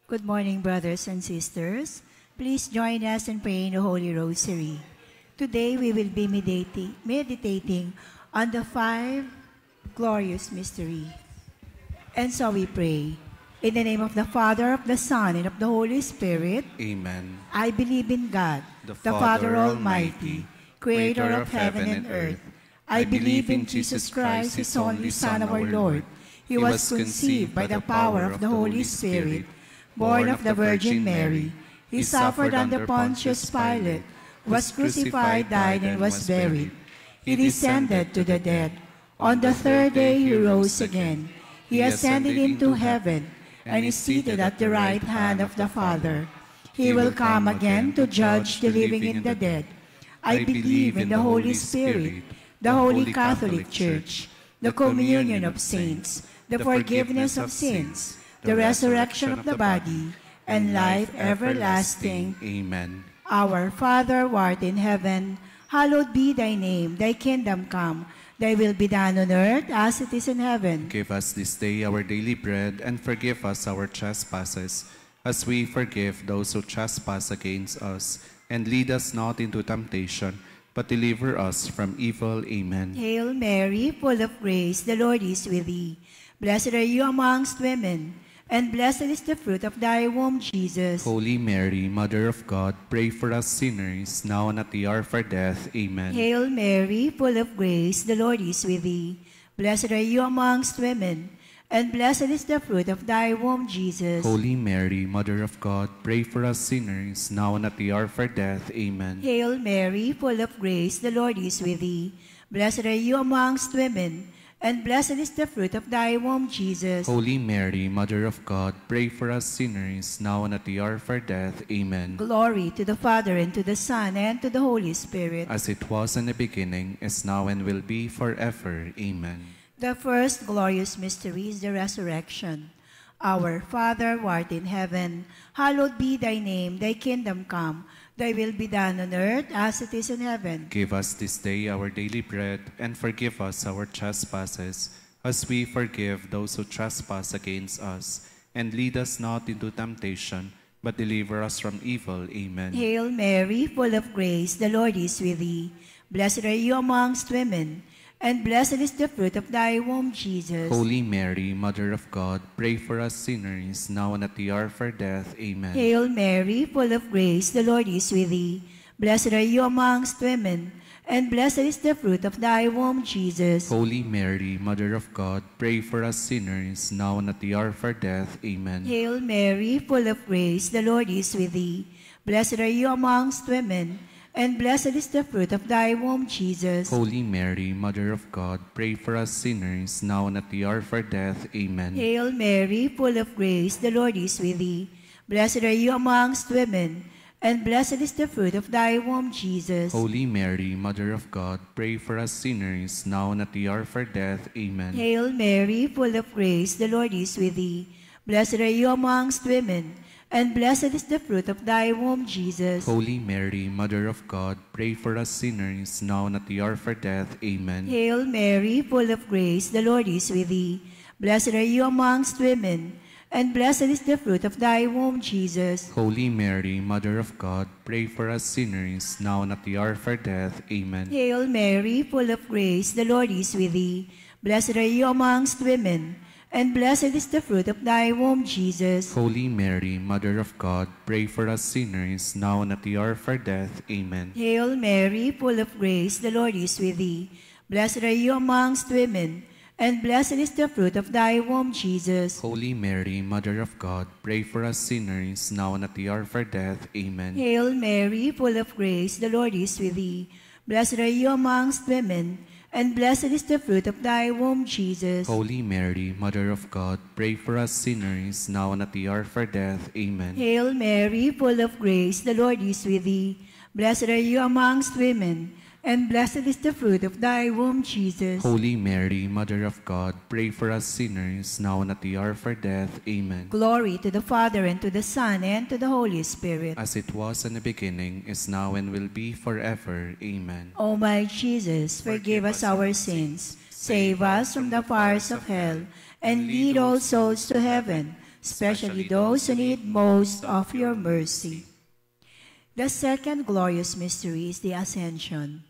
Good morning, brothers and sisters. Please join us in praying the Holy Rosary. Today we will be meditating on the 5 glorious mysteries. And so we pray. In the name of the Father, of the Son, and of the Holy Spirit. Amen. I believe in God, the Father Almighty, creator of heaven and earth. I believe in Jesus Christ, his only Son, our Lord. He was conceived by the power of the Holy Spirit, born of the Virgin Mary. He suffered under Pontius Pilate, was crucified, died, and was buried. He descended to the dead. On the third day he rose again. He ascended into heaven, and is seated at the right hand of the Father. He will come again to judge the living and the dead. I believe in the Holy Spirit, the Holy Catholic Church, the communion of saints, the forgiveness of sins, the resurrection of the body, and life everlasting. Amen. Our Father, who art in heaven, hallowed be thy name. Thy kingdom come. Thy will be done on earth as it is in heaven. Give us this day our daily bread, and forgive us our trespasses, as we forgive those who trespass against us. And lead us not into temptation, but deliver us from evil. Amen. Hail Mary, full of grace, the Lord is with thee. Blessed are you amongst women, and blessed is the fruit of thy womb, Jesus. Holy Mary, Mother of God, pray for us sinners, now and at the hour of our death. Amen. Hail Mary, full of grace, the Lord is with thee. Blessed are you amongst women, and blessed is the fruit of thy womb, Jesus. Holy Mary, Mother of God, pray for us sinners, now and at the hour of our death. Amen. Hail Mary, full of grace, the Lord is with thee. Blessed are you amongst women, and blessed is the fruit of thy womb, Jesus. Holy Mary, Mother of God, pray for us sinners, now and at the hour of our death. Amen. Glory to the Father, and to the Son, and to the Holy Spirit. As it was in the beginning, is now, and will be forever. Amen. The first glorious mystery is the resurrection. Our Father, who art in heaven, hallowed be thy name. Thy kingdom come. Thy will be done on earth as it is in heaven. Give us this day our daily bread, and forgive us our trespasses, as we forgive those who trespass against us. And lead us not into temptation, but deliver us from evil. Amen. Hail Mary, full of grace, the Lord is with thee. Blessed are you amongst women, and blessed is the fruit of thy womb, Jesus. Holy Mary, Mother of God, pray for us sinners, now and at the hour of our death. Amen. Hail Mary, full of grace, the Lord is with thee. Blessed are you amongst women, and blessed is the fruit of thy womb, Jesus. Holy Mary, Mother of God, pray for us sinners, now and at the hour of our death. Amen. Hail Mary, full of grace, the Lord is with thee. Blessed are you amongst women, and blessed is the fruit of thy womb, Jesus. Holy Mary, Mother of God, pray for us sinners, now and at the hour of our death. Amen. Hail Mary, full of grace, the Lord is with thee. Blessed are you amongst women, and blessed is the fruit of thy womb, Jesus. Holy Mary, Mother of God, pray for us sinners, now and at the hour of our death. Amen. Hail Mary, full of grace, the Lord is with thee. Blessed are you amongst women, and blessed is the fruit of thy womb, Jesus. Holy Mary, Mother of God, pray for us sinners, now and at the hour of our death. Amen. Hail Mary, full of grace, the Lord is with thee. Blessed are you amongst women, and blessed is the fruit of thy womb, Jesus. Holy Mary, Mother of God, pray for us sinners, now and at the hour of our death. Amen. Hail Mary, full of grace, the Lord is with thee. Blessed are you amongst women, and blessed is the fruit of thy womb, Jesus. Holy Mary, Mother of God, pray for us sinners, now and at the hour of our death. Amen. Hail Mary, full of grace, the Lord is with thee. Blessed are you amongst women, and blessed is the fruit of thy womb, Jesus. Holy Mary, Mother of God, pray for us sinners, now and at the hour of our death. Amen. Hail Mary, full of grace, the Lord is with thee. Blessed are you amongst women, and blessed is the fruit of thy womb, Jesus. Holy Mary, Mother of God, pray for us sinners, now and at the hour of our death. Amen. Hail Mary, full of grace, the Lord is with thee. Blessed are you amongst women, and blessed is the fruit of thy womb, Jesus. Holy Mary, Mother of God, pray for us sinners, now and at the hour of our death. Amen. Glory to the Father, and to the Son, and to the Holy Spirit. As it was in the beginning, is now, and will be forever. Amen. O my Jesus, forgive us our sins, save us from the fires of hell, and lead all souls to heaven, especially those who need most of your mercy. The second glorious mystery is the Ascension.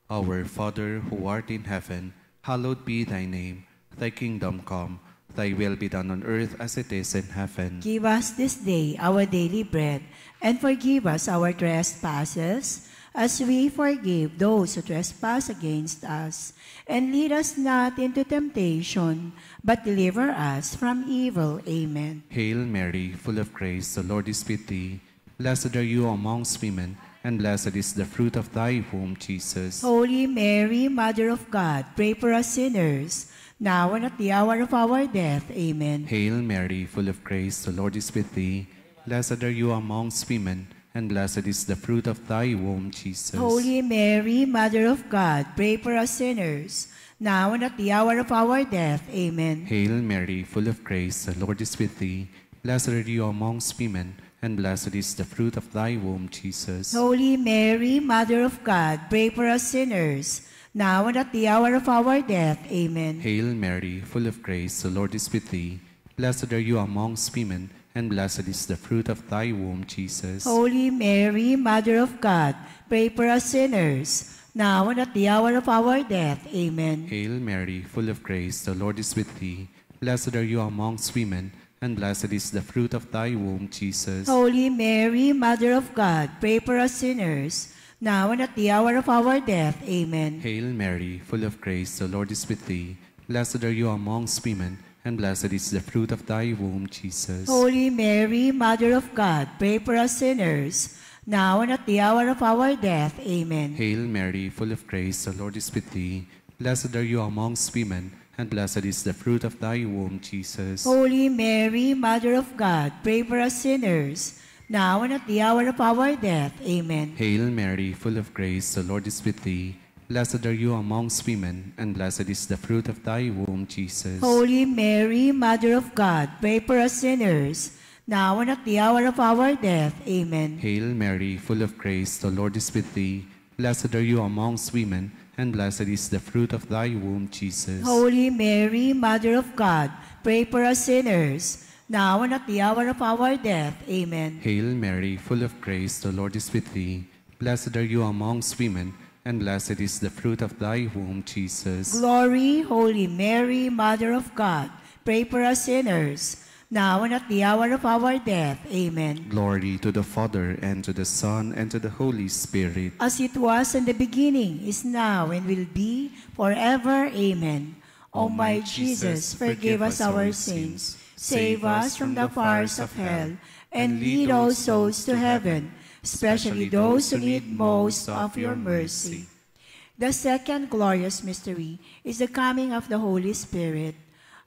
Our Father, who art in heaven, hallowed be thy name. Thy kingdom come, thy will be done on earth as it is in heaven. Give us this day our daily bread, and forgive us our trespasses, as we forgive those who trespass against us. And lead us not into temptation, but deliver us from evil. Amen. Hail Mary, full of grace, the Lord is with thee. Blessed are you amongst women, and blessed is the fruit of thy womb, Jesus. Holy Mary, Mother of God, pray for us sinners, now and at the hour of our death. Amen. Hail Mary, full of grace, the Lord is with thee. Blessed are you amongst women, and blessed is the fruit of thy womb, Jesus. Holy Mary, Mother of God, pray for us sinners, now and at the hour of our death. Amen. Hail Mary, full of grace, the Lord is with thee. Blessed are you amongst women, and blessed is the fruit of thy womb, Jesus. Holy Mary, Mother of God, pray for us sinners, now and at the hour of our death. Amen. Hail Mary, full of grace, the Lord is with thee. Blessed are you amongst women, and blessed is the fruit of thy womb, Jesus. Holy Mary, Mother of God, pray for us sinners, now and at the hour of our death. Amen. Hail Mary, full of grace, the Lord is with thee. Blessed are you amongst women, and blessed is the fruit of thy womb, Jesus. Holy Mary, Mother of God, pray for us sinners, now and at the hour of our death. Amen. Hail Mary, full of grace, the Lord is with thee. Blessed are you amongst women, and blessed is the fruit of thy womb, Jesus. Holy Mary, Mother of God, pray for us sinners, now and at the hour of our death. Amen. Hail Mary, full of grace, the Lord is with thee. Blessed are you amongst women, and blessed is the fruit of thy womb, Jesus. Holy Mary, Mother of God, pray for us sinners, now and at the hour of our death. Amen. Hail Mary, full of grace, the Lord is with thee. Blessed are you amongst women, and blessed is the fruit of thy womb, Jesus. Holy Mary, Mother of God, pray for us sinners, now and at the hour of our death. Amen. Hail Mary, full of grace, the Lord is with thee. Blessed are you amongst women, and blessed is the fruit of thy womb, Jesus. Holy Mary, Mother of God, pray for us sinners, now and at the hour of our death. Amen. Hail Mary, full of grace, the Lord is with thee. Blessed are you amongst women, and blessed is the fruit of thy womb, Jesus. Glory, Holy Mary, Mother of God, pray for us sinners, now and at the hour of our death. Amen. Glory to the Father, and to the Son, and to the Holy Spirit. As it was in the beginning, is now, and will be forever. Amen. O my Jesus, forgive us our sins, save us from the fires of hell, and lead all souls to heaven, especially those who need most of your mercy. The second glorious mystery is the coming of the Holy Spirit.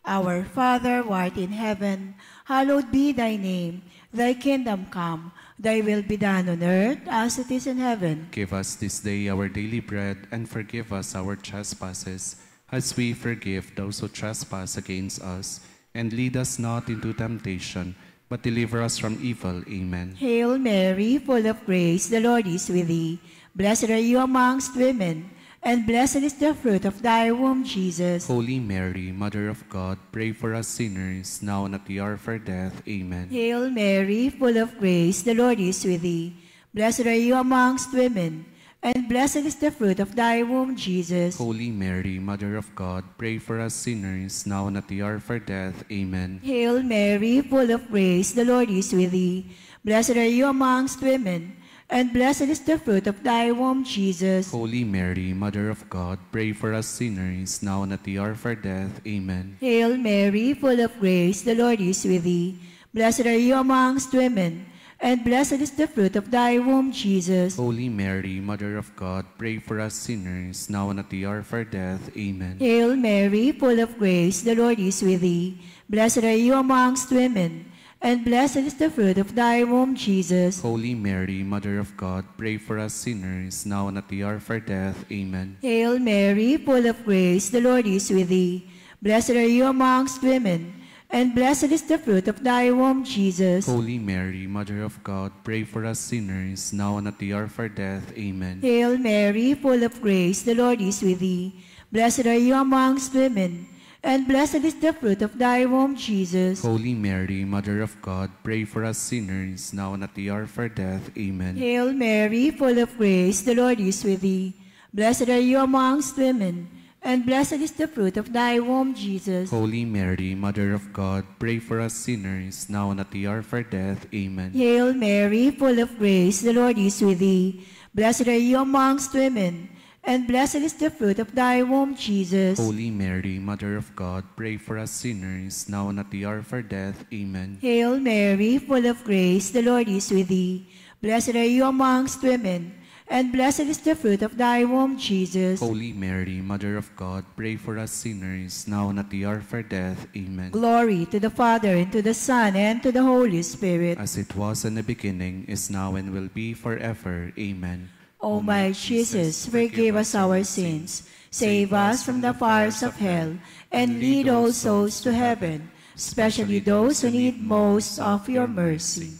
Our Father, who art in heaven, hallowed be thy name. Thy kingdom come, thy will be done on earth as it is in heaven. Give us this day our daily bread, and forgive us our trespasses, as we forgive those who trespass against us. And lead us not into temptation, but deliver us from evil. Amen. Hail Mary, full of grace, the Lord is with thee. Blessed are you amongst women, and blessed is the fruit of thy womb, Jesus. Holy Mary, Mother of God, pray for us sinners, now and at the hour of our death. Amen. Hail Mary, full of grace, the Lord is with thee. Blessed are you amongst women, and blessed is the fruit of thy womb, Jesus. Holy Mary, Mother of God, pray for us sinners, now and at the hour of our death. Amen. Hail Mary, full of grace, the Lord is with thee. Blessed are you amongst women, and blessed is the fruit of thy womb, Jesus. Holy Mary, Mother of God, pray for us sinners, now and at the hour of our death. Amen. Hail Mary, full of grace, the Lord is with thee. Blessed are you amongst women, and blessed is the fruit of thy womb, Jesus. Holy Mary, Mother of God, pray for us sinners, now and at the hour of our death. Amen. Hail Mary, full of grace, the Lord is with thee. Blessed are you amongst women, and blessed is the fruit of thy womb, Jesus. Holy Mary, Mother of God, pray for us sinners, now and at the hour of our death. Amen. Hail Mary, full of grace, the Lord is with thee. Blessed are you amongst women, and blessed is the fruit of thy womb, Jesus. Holy Mary, Mother of God, pray for us sinners, now and at the hour of our death. Amen. Hail Mary, full of grace, the Lord is with thee. Blessed are you amongst women, and blessed is the fruit of thy womb, Jesus. Holy Mary, Mother of God, pray for us sinners, now and at the hour of our death. Amen. Hail Mary, full of grace, the Lord is with thee. Blessed are you amongst women, and blessed is the fruit of thy womb, Jesus. Holy Mary, Mother of God, pray for us sinners, now and at the hour of our death. Amen. Hail Mary, full of grace, the Lord is with thee. Blessed are you amongst women, and blessed is the fruit of thy womb, Jesus. Holy Mary, Mother of God, pray for us sinners, now and at the hour of our death. Amen. Hail Mary, full of grace, the Lord is with thee. Blessed are you amongst women, and blessed is the fruit of thy womb, Jesus. Holy Mary, Mother of God, pray for us sinners, now and at the hour of our death. Amen. Glory to the Father, and to the Son, and to the Holy Spirit. As it was in the beginning, is now, and will be forever. Amen. O my Jesus, forgive us our sins, save us from the fires of hell, and lead all souls to heaven, especially those who need most of your mercy.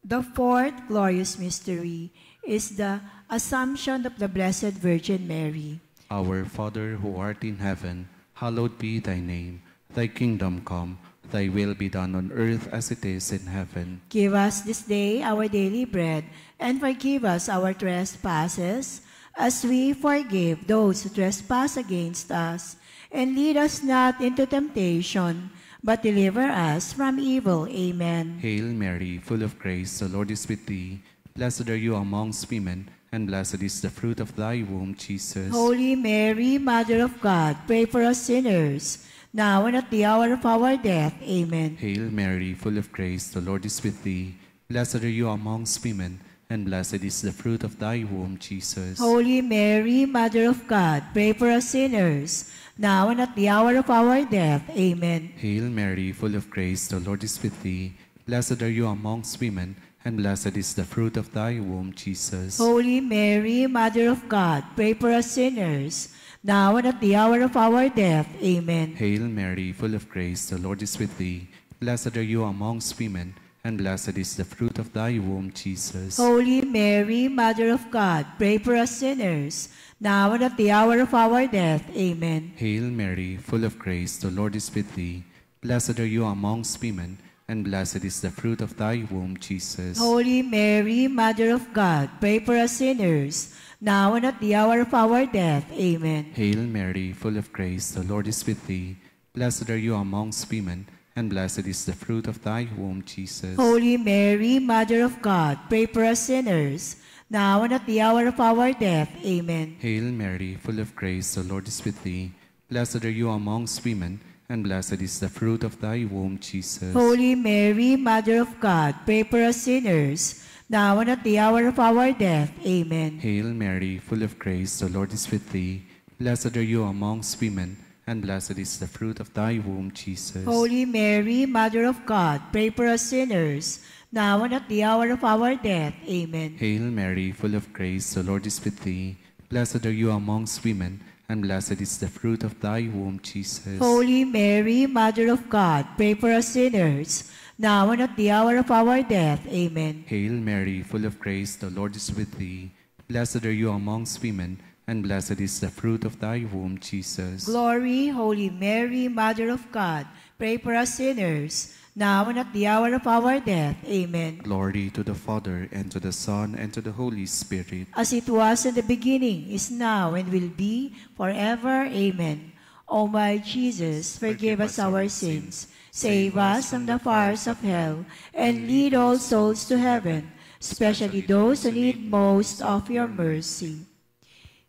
The fourth glorious mystery is the Assumption of the Blessed Virgin Mary. Our Father who art in heaven, hallowed be thy name. Thy kingdom come, thy will be done on earth as it is in heaven. Give us this day our daily bread, and forgive us our trespasses, as we forgive those who trespass against us. And lead us not into temptation, but deliver us from evil. Amen. Hail Mary, full of grace, the Lord is with thee. Blessed are you amongst women, and blessed is the fruit of thy womb, Jesus. Holy Mary, Mother of God, pray for us sinners, now and at the hour of our death. Amen. Hail Mary, full of grace, the Lord is with thee. Blessed are you amongst women, and blessed is the fruit of thy womb, Jesus. Holy Mary, Mother of God, pray for us sinners, now and at the hour of our death. Amen. Hail Mary, full of grace, the Lord is with thee. Blessed are you amongst women, and blessed is the fruit of thy womb, Jesus. Holy Mary, Mother of God, pray for us sinners, now and at the hour of our death. Amen. Hail Mary, full of grace, the Lord is with thee. Blessed are you amongst women, and blessed is the fruit of thy womb, Jesus. Holy Mary, Mother of God, pray for us sinners, now and at the hour of our death. Amen. Hail Mary, full of grace, the Lord is with thee. Blessed are you amongst women, and blessed is the fruit of thy womb, Jesus. Holy Mary, Mother of God, pray for us sinners, now and at the hour of our death. Amen. Hail Mary, full of grace, the Lord is with thee. Blessed are you amongst women, and blessed is the fruit of thy womb, Jesus. Holy Mary, Mother of God, pray for us sinners, now and at the hour of our death. Amen. Hail Mary, full of grace, the Lord is with thee. Blessed are you amongst women, and blessed is the fruit of thy womb, Jesus. Holy Mary, Mother of God, pray for us sinners, now and at the hour of our death. Amen. Hail Mary, full of grace, the Lord is with thee. Blessed are you amongst women, and blessed is the fruit of thy womb, Jesus. Holy Mary, Mother of God, pray for us sinners, now and at the hour of our death. Amen. Hail Mary, full of grace, the Lord is with thee. Blessed are you amongst women, and blessed is the fruit of thy womb, Jesus. Holy Mary, Mother of God, pray for us sinners, now and at the hour of our death. Amen. Hail Mary, full of grace, the Lord is with thee. Blessed are you amongst women, and blessed is the fruit of thy womb, Jesus. Glory, Holy Mary, Mother of God, pray for us sinners, now and at the hour of our death. Amen. Glory to the Father, and to the Son, and to the Holy Spirit. As it was in the beginning, is now, and will be forever. Amen. O my Jesus, forgive us our sins, save us from the fires of hell, and lead all souls to heaven, especially those who need most of your mercy.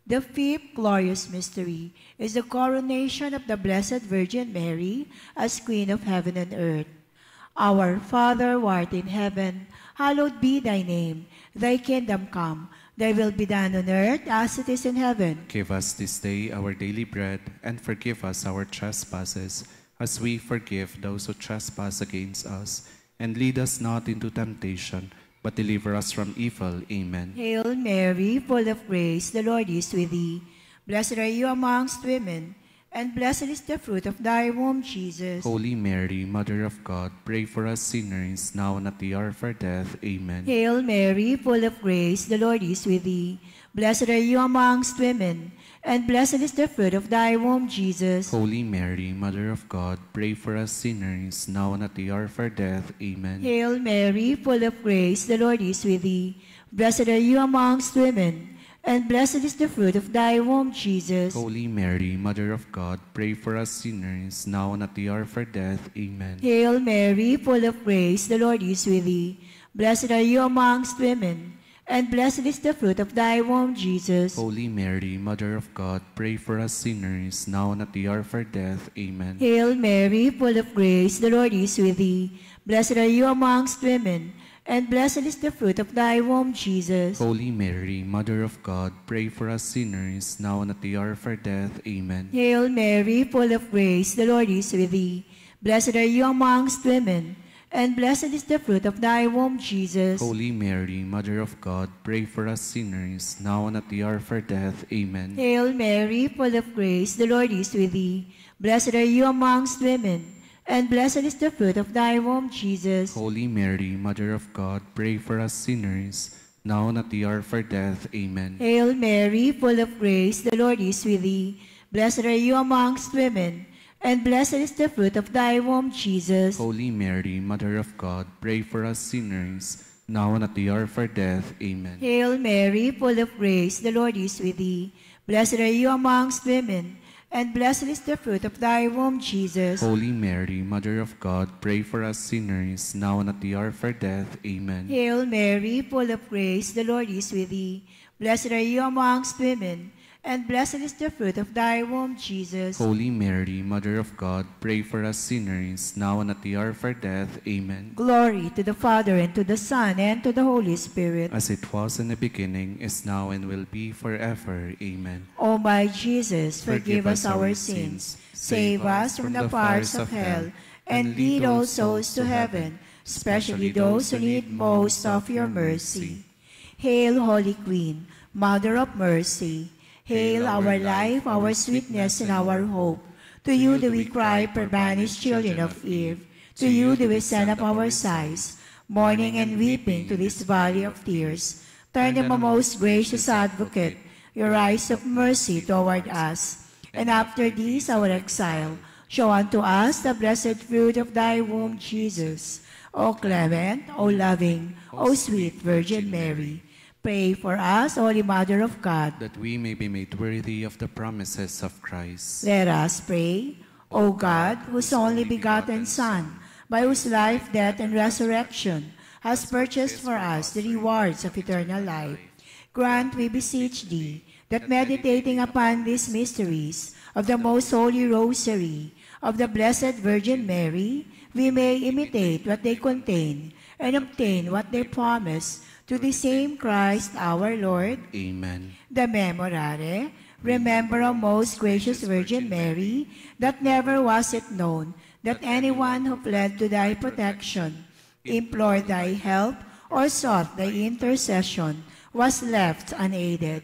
The fifth glorious mystery is the coronation of the Blessed Virgin Mary as Queen of heaven and earth. Our Father, who art in heaven, hallowed be thy name. Thy kingdom come, thy will be done on earth as it is in heaven. Give us this day our daily bread, and forgive us our trespasses, as we forgive those who trespass against us. And lead us not into temptation, but deliver us from evil. Amen. Hail Mary, full of grace, the Lord is with thee. Blessed are you amongst women, and blessed is the fruit of thy womb, Jesus. Holy Mary, Mother of God, pray for us sinners, now and at the hour of our death. Amen. Hail Mary, full of grace, the Lord is with thee. Blessed are you amongst women, and blessed is the fruit of thy womb, Jesus. Holy Mary, Mother of God, pray for us sinners, now and at the hour of our death. Amen. Hail Mary, full of grace, the Lord is with thee. Blessed are you amongst women, and blessed is the fruit of thy womb, Jesus. Holy Mary, Mother of God, pray for us sinners, now and at the hour of our death. Amen. Hail Mary, full of grace, the Lord is with thee. Blessed are you amongst women, and blessed is the fruit of thy womb, Jesus. Holy Mary, Mother of God, pray for us sinners, now and at the hour of our death. Amen. Hail Mary, full of grace, the Lord is with thee. Blessed are you amongst women, and blessed is the fruit of thy womb, Jesus. Holy Mary, Mother of God, pray for us sinners, now and at the hour of our death. Amen. Hail Mary, full of grace, the Lord is with thee. Blessed are you amongst women, and blessed is the fruit of thy womb, Jesus. Holy Mary, Mother of God, pray for us sinners, now and at the hour of our death. Amen. Hail Mary, full of grace, the Lord is with thee. Blessed are you amongst women, and blessed is the fruit of thy womb, Jesus. Holy Mary, Mother of God, pray for us sinners, now and at the hour of our death. Amen. Hail Mary, full of grace, the Lord is with thee. Blessed are you amongst women, and blessed is the fruit of thy womb, Jesus. Holy Mary, Mother of God, pray for us sinners, now and at the hour of our death. Amen. Hail Mary, full of grace, the Lord is with thee. Blessed are you amongst women, and blessed is the fruit of thy womb, Jesus. Holy Mary, Mother of God, pray for us sinners, now and at the hour of our death. Amen. Hail Mary, full of grace, the Lord is with thee. Blessed are you amongst women, and blessed is the fruit of thy womb, Jesus. Holy Mary, Mother of God, pray for us sinners, now and at the hour of our death. Amen. Glory to the Father, and to the Son, and to the Holy Spirit. As it was in the beginning, is now, and will be forever. Amen. O my Jesus, forgive us our sins, save us from the fires of hell, and lead all souls to heaven, especially those who need most of your mercy. Hail, Holy Queen, Mother of Mercy. Hail, our life, our sweetness, and our hope. To you do we cry, poor banished children of Eve. To you do we send up our sighs, mourning and weeping to this valley of tears. Turn them, O most gracious Advocate, your eyes of mercy toward us. And after this our exile, show unto us the blessed fruit of thy womb, Jesus. O clement, O loving, O sweet Virgin Mary, pray for us, Holy Mother of God, that we may be made worthy of the promises of Christ. Let us pray. O God, whose only begotten Son, by whose life, death, and resurrection has purchased for us the rewards of eternal life, grant, we beseech thee, that meditating upon these mysteries of the most holy rosary of the Blessed Virgin Mary, we may imitate what they contain and obtain what they promise, to the same Christ our Lord. Amen. The Memorare. Remember, O most gracious Virgin Mary, that never was it known that anyone who fled to thy protection, implored thy help, or sought thy intercession was left unaided.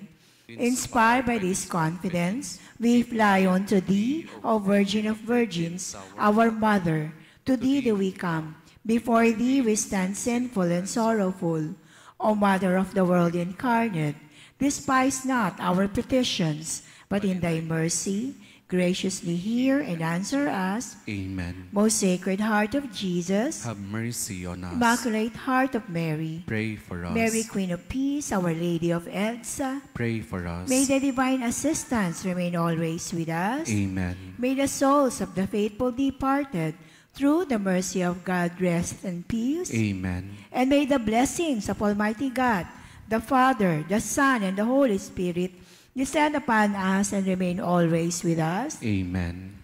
Inspired by this confidence, we fly unto thee, O Virgin of Virgins, our Mother. To thee do we come. Before thee we stand sinful and sorrowful. O Mother of the world incarnate, despise not our petitions, but in thy mercy graciously hear and answer us. Amen. Most Sacred Heart of Jesus, Have mercy on us. Immaculate Heart of Mary, Pray for us. Mary Queen of Peace, Our Lady of Edsa, Pray for us. may the divine assistance remain always with us. Amen. May the souls of the faithful departed, through the mercy of God, rest in peace. Amen. And may the blessings of Almighty God, the Father, the Son, and the Holy Spirit descend upon us and remain always with us. Amen.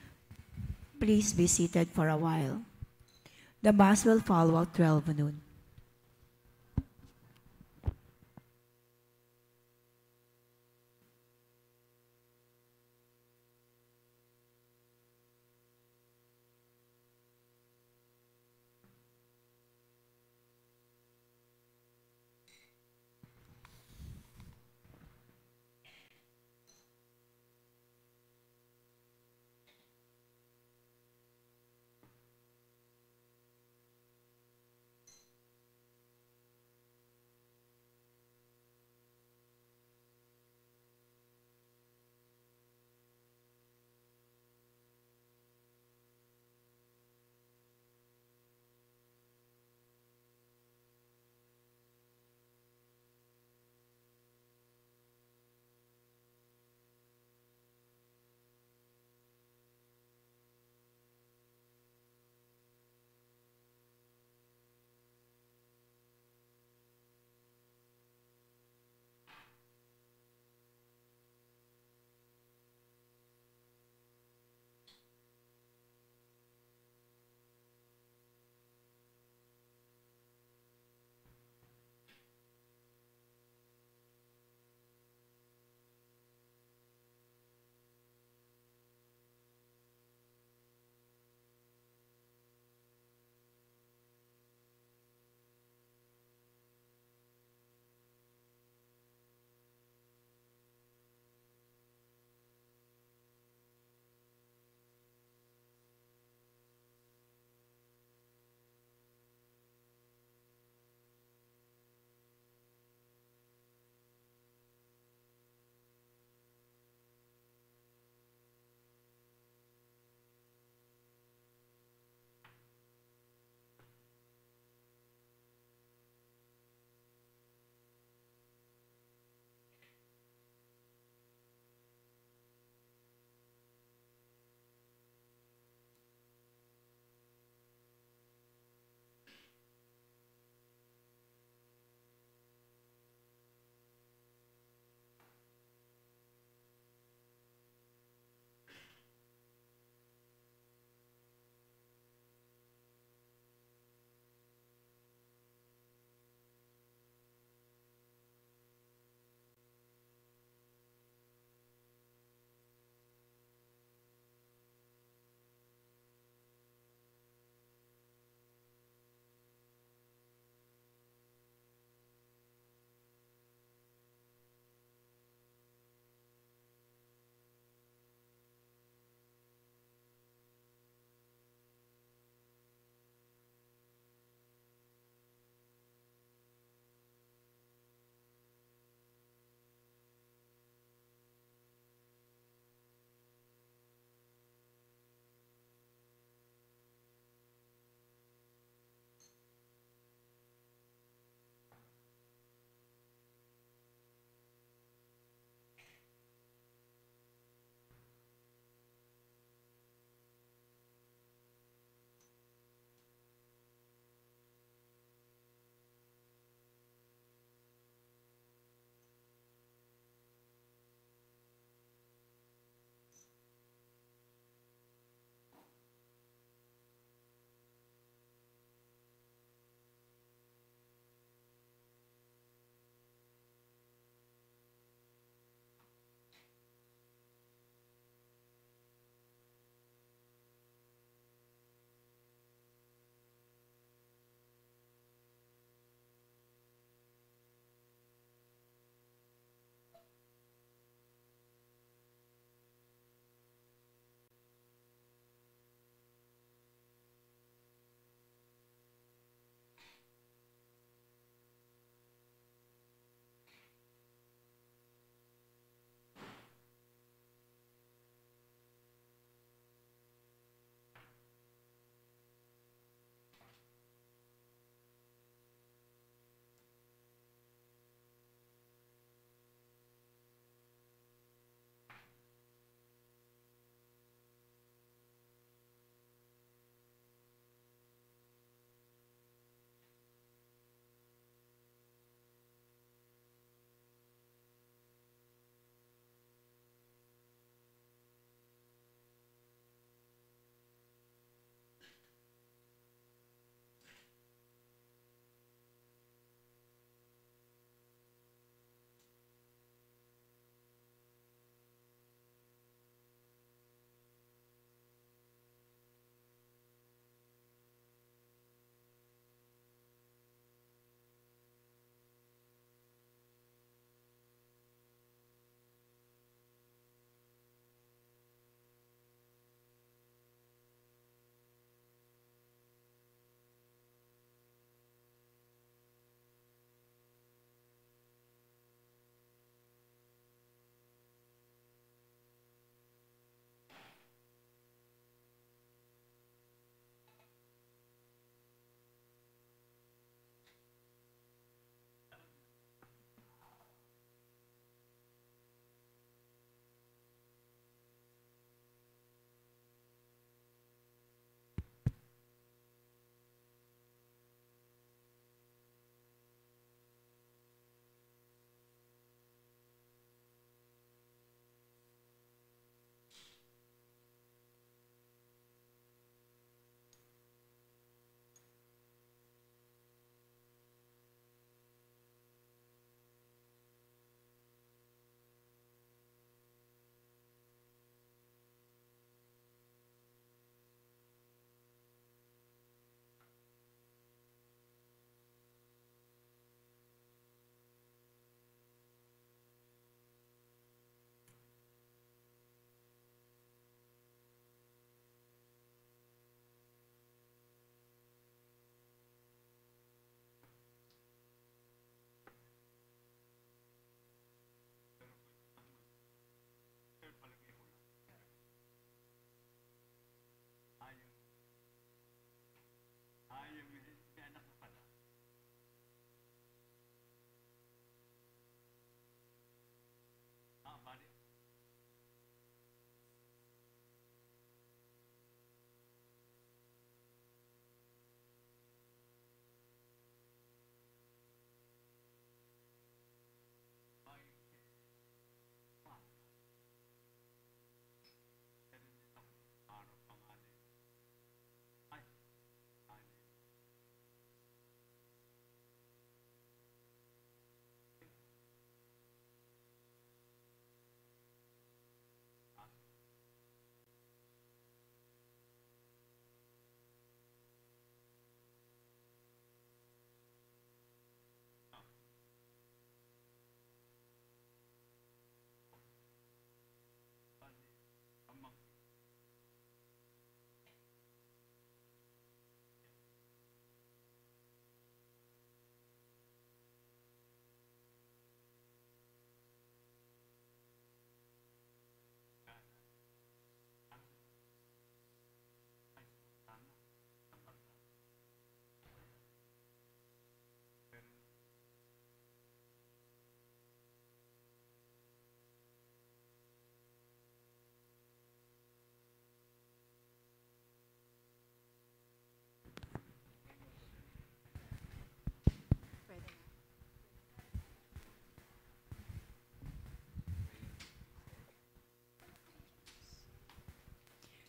Please be seated for a while. The Mass will follow at 12 noon.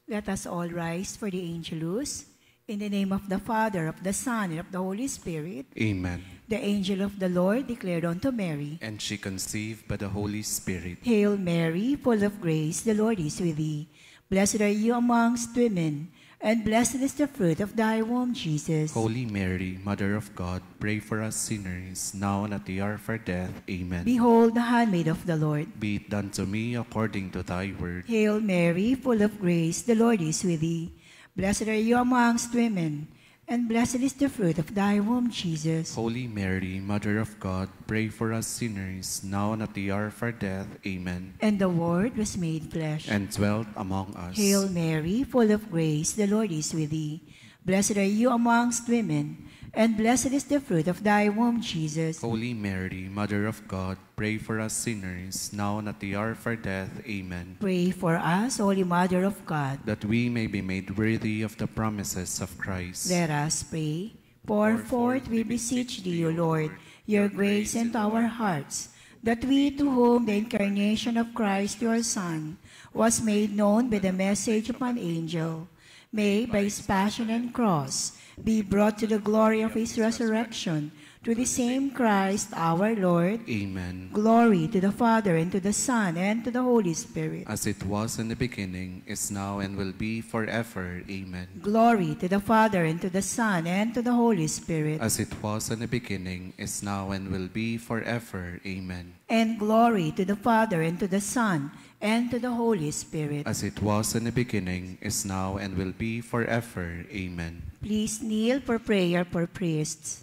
Let us all rise for the Angelus. In the name of the Father, of the Son, and of the Holy Spirit. Amen. The angel of the Lord declared unto Mary, And she conceived by the Holy Spirit. Hail Mary, full of grace, the Lord is with thee. Blessed are you amongst women, and blessed is the fruit of thy womb, Jesus. Holy Mary, Mother of God, pray for us sinners, now and at the hour of our death. Amen. Behold the handmaid of the Lord. Be it done to me according to thy word. Hail Mary, full of grace, the Lord is with thee. Blessed are you amongst women, and blessed is the fruit of thy womb, Jesus. Holy Mary, Mother of God, pray for us sinners, now and at the hour of our death. Amen. And the Word was made flesh, And dwelt among us. Hail Mary, full of grace, the Lord is with thee. Blessed are you amongst women, and blessed is the fruit of thy womb, Jesus. Holy Mary, Mother of God, pray for us sinners, now and at the hour of our death. Amen. Pray for us, Holy Mother of God, that we may be made worthy of the promises of Christ. Let us pray. Pour forth, we beseech thee, O Lord, your grace into our hearts, that we, to whom the incarnation of Christ, your Son, was made known by the message of an angel, may, by his passion and cross, be brought to the glory of his resurrection, through the same Christ our Lord. Amen. Glory to the Father, and to the Son, and to the Holy Spirit. As it was in the beginning, is now, and will be forever. Amen. Glory to the Father, and to the Son, and to the Holy Spirit. As it was in the beginning, is now, and will be forever. Amen. And glory to the Father, and to the Son, and to the Holy Spirit. As it was in the beginning, is now, and will be forever. Amen. Please kneel for prayer for priests.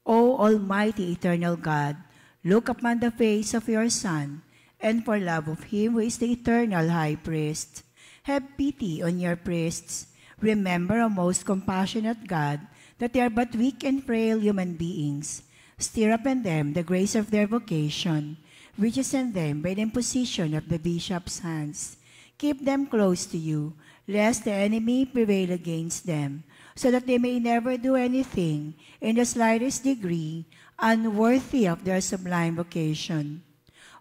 O Almighty Eternal God, look upon the face of your Son, and for love of him who is the eternal High Priest, have pity on your priests. Remember, O most compassionate God, that they are but weak and frail human beings. Stir up in them the grace of their vocation, which is in them by the imposition of the bishop's hands. Keep them close to you, lest the enemy prevail against them, so that they may never do anything in the slightest degree unworthy of their sublime vocation.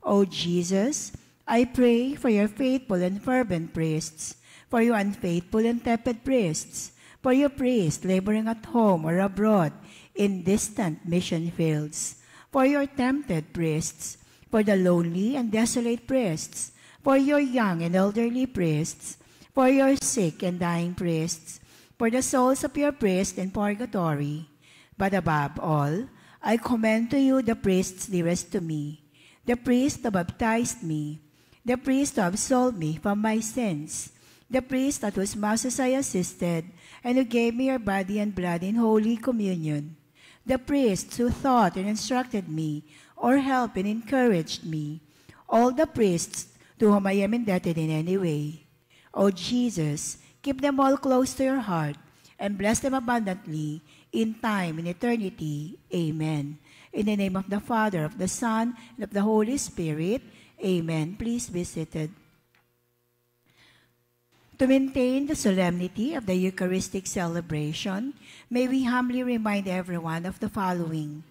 O Jesus, I pray for your faithful and fervent priests, for your unfaithful and tepid priests, for your priests laboring at home or abroad in distant mission fields, for your tempted priests, for the lonely and desolate priests, for your young and elderly priests, for your sick and dying priests, for the souls of your priests in purgatory. But above all, I commend to you the priests dearest to me, the priest who baptized me, the priest who absolved me from my sins, the priest at whose masses I assisted, and who gave me your body and blood in holy communion, the priests who taught and instructed me, or helped and encouraged me, all the priests to whom I am indebted in any way. O Jesus, keep them all close to your heart, and bless them abundantly in time and eternity. Amen. In the name of the Father, of the Son, and of the Holy Spirit. Amen. Please be seated. To maintain the solemnity of the Eucharistic celebration, may we humbly remind everyone of the following.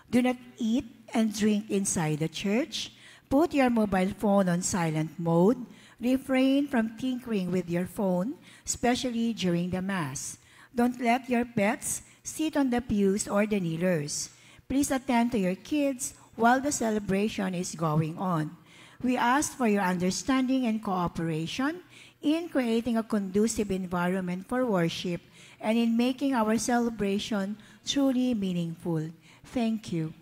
Do not eat and drink inside the church. Put your mobile phone on silent mode. Refrain from tinkering with your phone, especially during the Mass. Don't let your pets sit on the pews or the kneelers. Please attend to your kids while the celebration is going on. We ask for your understanding and cooperation in creating a conducive environment for worship and in making our celebration truly meaningful. Thank you.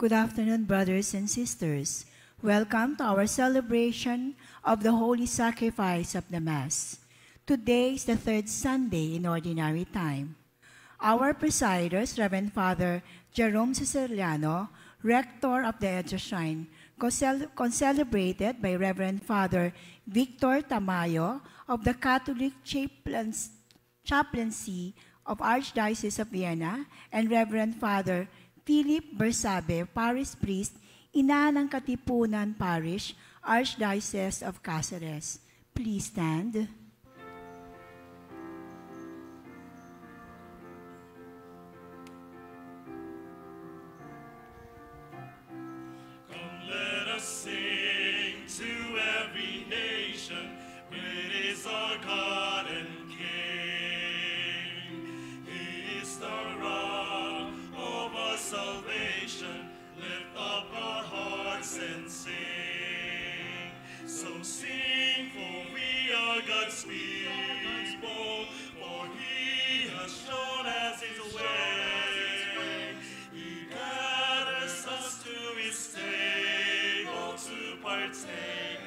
Good afternoon, brothers and sisters. Welcome to our celebration of the Holy Sacrifice of the Mass. Today is the third Sunday in Ordinary Time. Our presiders, Reverend Father Jerome Ceciliano, Rector of the Edgershine, co-celebrated by Reverend Father Victor Tamayo of the Catholic Chaplaincy of Archdiocese of Vienna, and Reverend Father Philip Bersabe, Parish Priest, Ina ng Katipunan Parish, Archdiocese of Cáceres. Please stand. Sing to every nation, great is our God and King. He is the rock of our salvation. Lift up our hearts and sing. So sing, for we are God's people, for He has shown us His way. He gathers us to His table to partake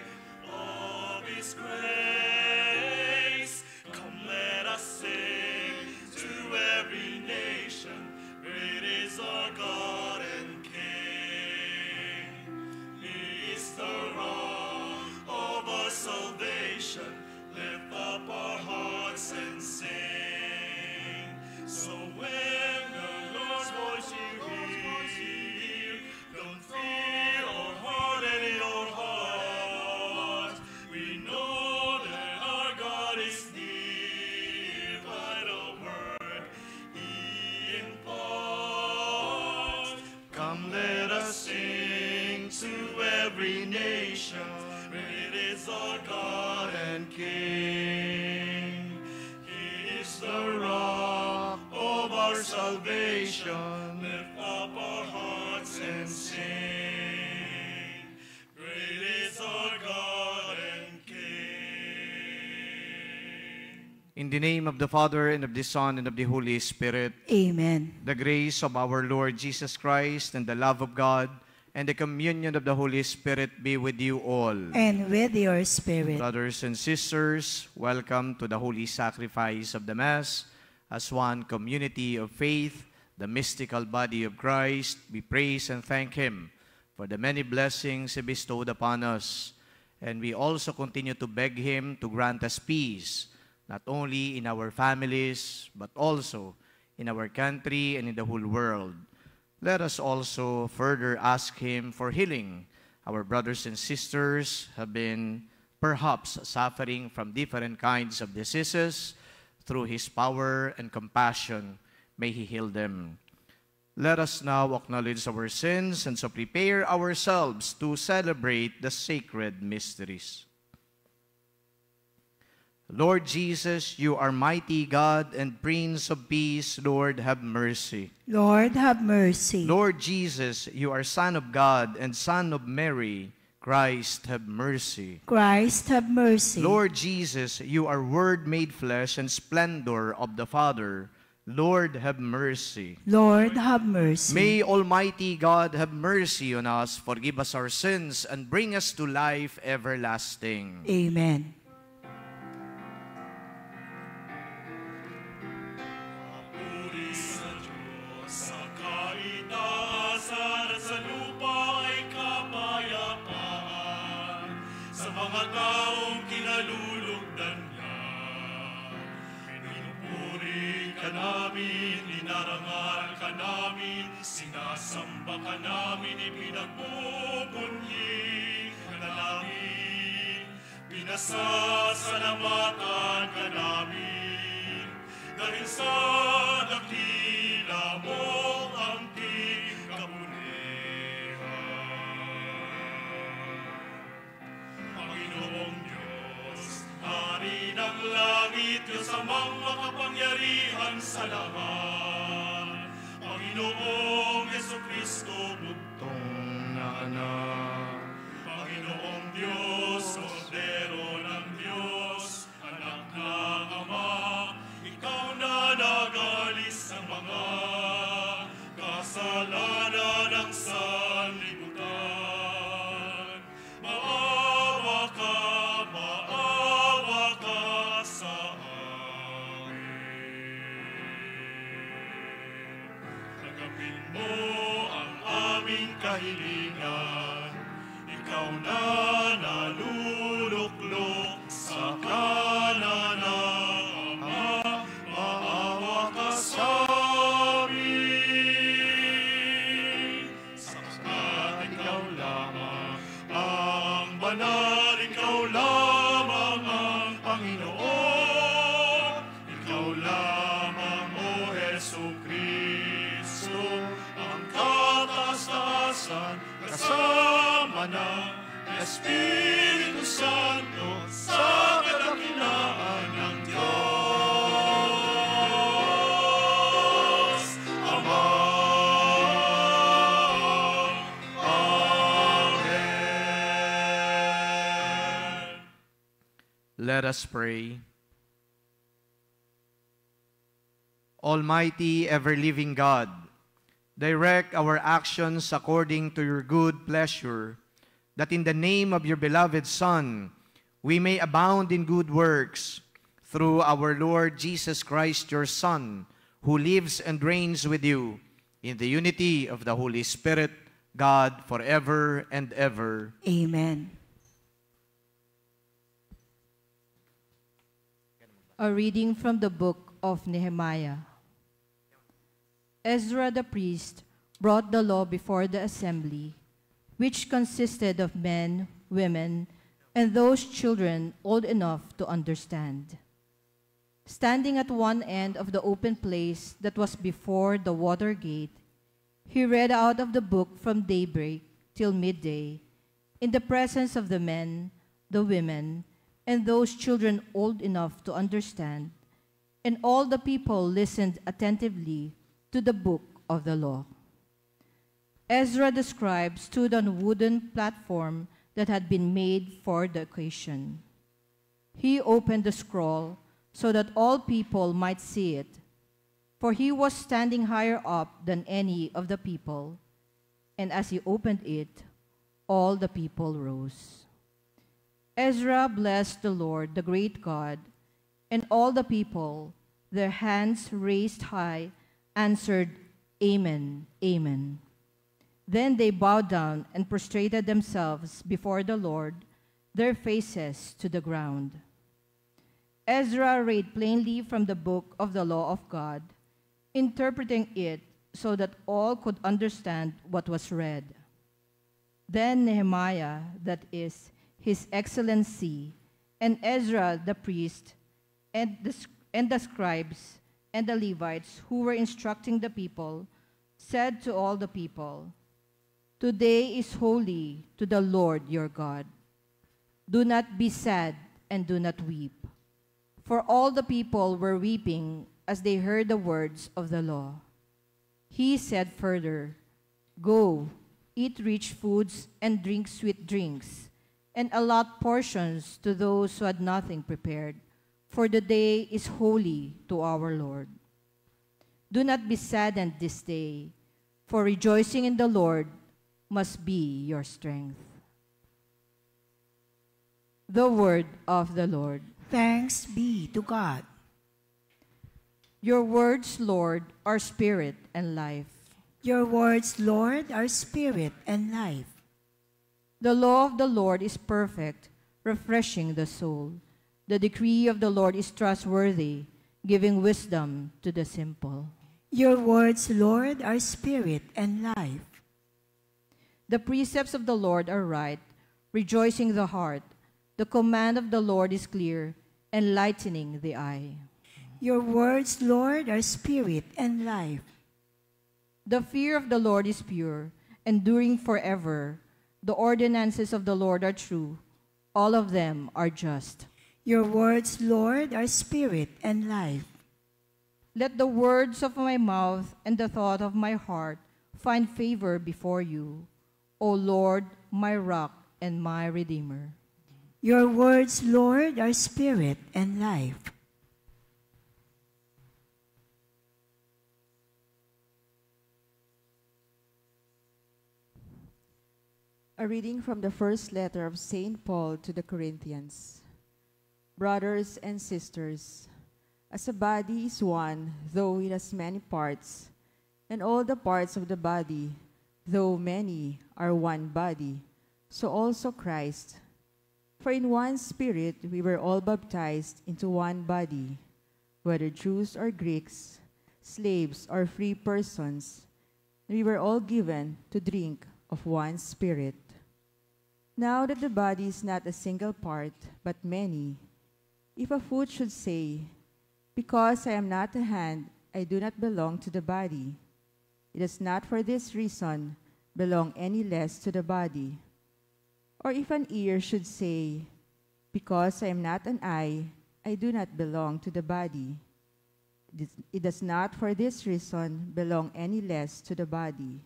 of His grace. Come, let us sing to every nation, great is our God and King. He is the rock of our salvation. Lift up our hearts and sing. So when the Lord's voice you hear, don't fear or harden your heart. We know that our God is near by the word He imparts. Come, let us sing to every nation, great is our God and King. He is the rock of our salvation. Lift up our hearts and sing. Great is our God and King. In the name of the Father, and of the Son, and of the Holy Spirit. Amen. The grace of our Lord Jesus Christ, and the love of God, and the communion of the Holy Spirit be with you all. And with your spirit. Brothers and sisters, welcome to the Holy Sacrifice of the Mass. As one community of faith, the mystical body of Christ, we praise and thank Him for the many blessings He bestowed upon us. And we also continue to beg Him to grant us peace, not only in our families, but also in our country and in the whole world. Let us also further ask Him for healing. Our brothers and sisters have been perhaps suffering from different kinds of diseases. Through His power and compassion, may He heal them. Let us now acknowledge our sins and so prepare ourselves to celebrate the sacred mysteries. Lord Jesus, you are mighty God and Prince of Peace. Lord, have mercy. Lord, have mercy. Lord Jesus, you are Son of God and Son of Mary. Christ, have mercy. Christ, have mercy. Lord Jesus, you are Word made flesh and splendor of the Father. Lord, have mercy. Lord, have mercy. May Almighty God have mercy on us, forgive us our sins, and bring us to life everlasting. Amen. Mga taong kinalulugdan niya, pinupuri ka namin, inarangal ka namin, sinasamba ka namin, ipinagbubunyi ka namin, pinasasalamatan ka namin, dahil sa dakila mong angking kabutihan. Panginoong Diyos, Hari ng langit, Diyos amang makapangyarihan sa lahat. Panginoong Jesucristo, bugtong na anak. Panginoong Diyos, Kordero ng Diyos, anak ng Ama, ikaw na nagalis ng mga kasalanan ng sa aming kahilingan. Ikaw na naluluklok sa kanan ng Ama, maawa ka sa amin. Sapagkat ikaw lamang ang banal, ikaw lamang ang Panginoon. Ikaw lamang, O Jesucristo, ang kataas-taasan kasama ng Espiritu Santo sa kadakilaan ng Diyos Ama. Amen. Let us pray. Almighty, ever-living God, direct our actions according to your good pleasure, that in the name of your beloved Son, we may abound in good works, through our Lord Jesus Christ, your Son, who lives and reigns with you in the unity of the Holy Spirit, God, forever and ever. Amen. A reading from the book of Nehemiah. Ezra the priest brought the law before the assembly, which consisted of men, women, and those children old enough to understand. Standing at one end of the open place that was before the water gate, he read out of the book from daybreak till midday, in the presence of the men, the women, and those children old enough to understand, and all the people listened attentively to the book of the law. Ezra the scribe stood on a wooden platform that had been made for the occasion. He opened the scroll so that all people might see it, for he was standing higher up than any of the people, and as he opened it, all the people rose. Ezra blessed the Lord, the great God, and all the people, their hands raised high, answered, Amen, Amen. Then they bowed down and prostrated themselves before the Lord, their faces to the ground. Ezra read plainly from the book of the law of God, interpreting it so that all could understand what was read. Then Nehemiah, that is, His Excellency, and Ezra the priest, and the scribes, and the Levites who were instructing the people, said to all the people, Today is holy to the Lord your God. Do not be sad and do not weep. For all the people were weeping as they heard the words of the law. He said further, Go, eat rich foods and drink sweet drinks, and allot portions to those who had nothing prepared, for the day is holy to our Lord. Do not be saddened this day, for rejoicing in the Lord must be your strength. The word of the Lord. Thanks be to God. Your words, Lord, are spirit and life. Your words, Lord, are spirit and life. The law of the Lord is perfect, refreshing the soul. The decree of the Lord is trustworthy, giving wisdom to the simple. Your words, Lord, are spirit and life. The precepts of the Lord are right, rejoicing the heart. The command of the Lord is clear, enlightening the eye. Your words, Lord, are spirit and life. The fear of the Lord is pure, enduring forever. The ordinances of the Lord are true. All of them are just. Your words, Lord, are spirit and life. Let the words of my mouth and the thought of my heart find favor before you, O Lord, my rock and my redeemer. Your words, Lord, are spirit and life. A reading from the first letter of St. Paul to the Corinthians. Brothers and sisters, as a body is one, though it has many parts, and all the parts of the body, though many are one body, so also Christ. For in one Spirit we were all baptized into one body, whether Jews or Greeks, slaves or free persons, and we were all given to drink of one Spirit. Now that the body is not a single part, but many, if a foot should say, "Because I am not a hand, I do not belong to the body," it does not for this reason belong any less to the body. Or if an ear should say, "Because I am not an eye, I do not belong to the body," it does not for this reason belong any less to the body.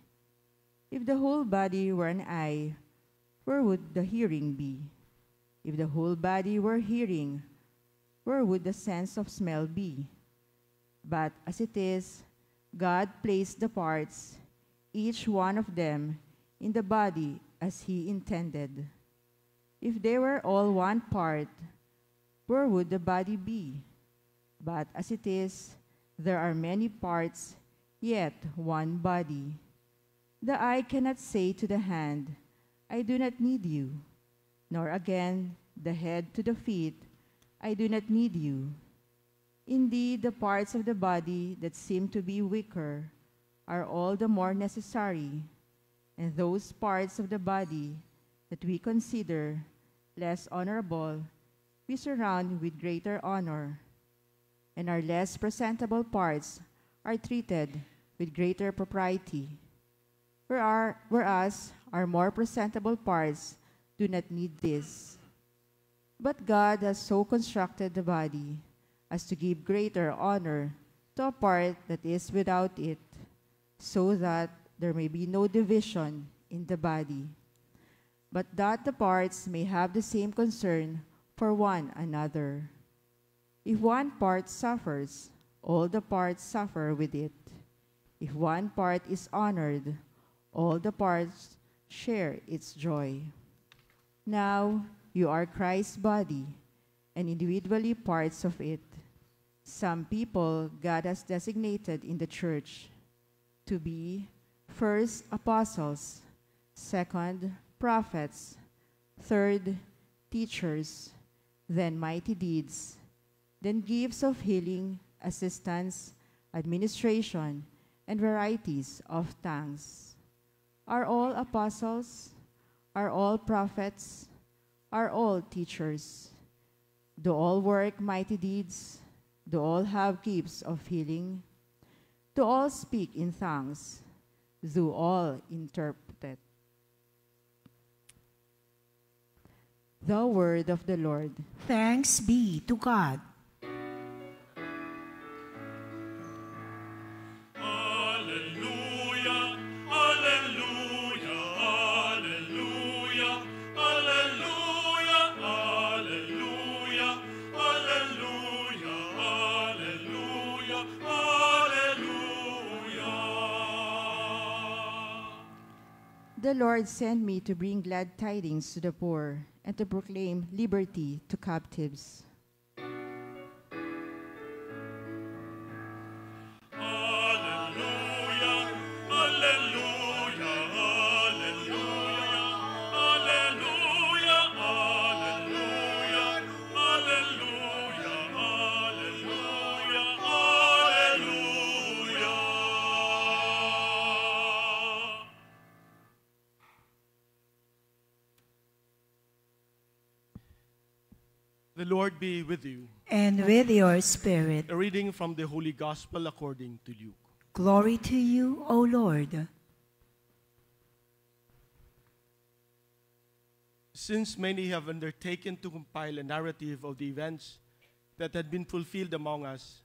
If the whole body were an eye, where would the hearing be? If the whole body were hearing, where would the sense of smell be? But as it is, God placed the parts, each one of them, in the body as He intended. If they were all one part, where would the body be? But as it is, there are many parts, yet one body. The eye cannot say to the hand, "I do not need you," nor again the head to the feet, "I do not need you." Indeed, the parts of the body that seem to be weaker are all the more necessary, and those parts of the body that we consider less honorable, we surround with greater honor, and our less presentable parts are treated with greater propriety, whereas our more presentable parts do not need this. But God has so constructed the body as to give greater honor to a part that is without it, so that there may be no division in the body, but that the parts may have the same concern for one another. If one part suffers, all the parts suffer with it. If one part is honored, all the parts share its joy. Now you are Christ's body, and individually parts of it. Some people God has designated in the church to be, first, apostles, second, prophets, third, teachers, then mighty deeds, then gifts of healing, assistance, administration, and varieties of tongues. Are all apostles? Are all prophets? Are all teachers? Do all work mighty deeds? Do all have gifts of healing? Do all speak in tongues? Do all interpret? The word of the Lord. Thanks be to God. Alleluia, alleluia, alleluia, alleluia, alleluia, alleluia, alleluia, alleluia. The Lord sent me to bring glad tidings to the poor and to proclaim liberty to captives. Alleluia, alleluia, alleluia, alleluia, alleluia, alleluia, alleluia, alleluia. The Lord be with you. And with your spirit. A reading from the Holy Gospel according to Luke. Glory to you, O Lord. Since many have undertaken to compile a narrative of the events that had been fulfilled among us,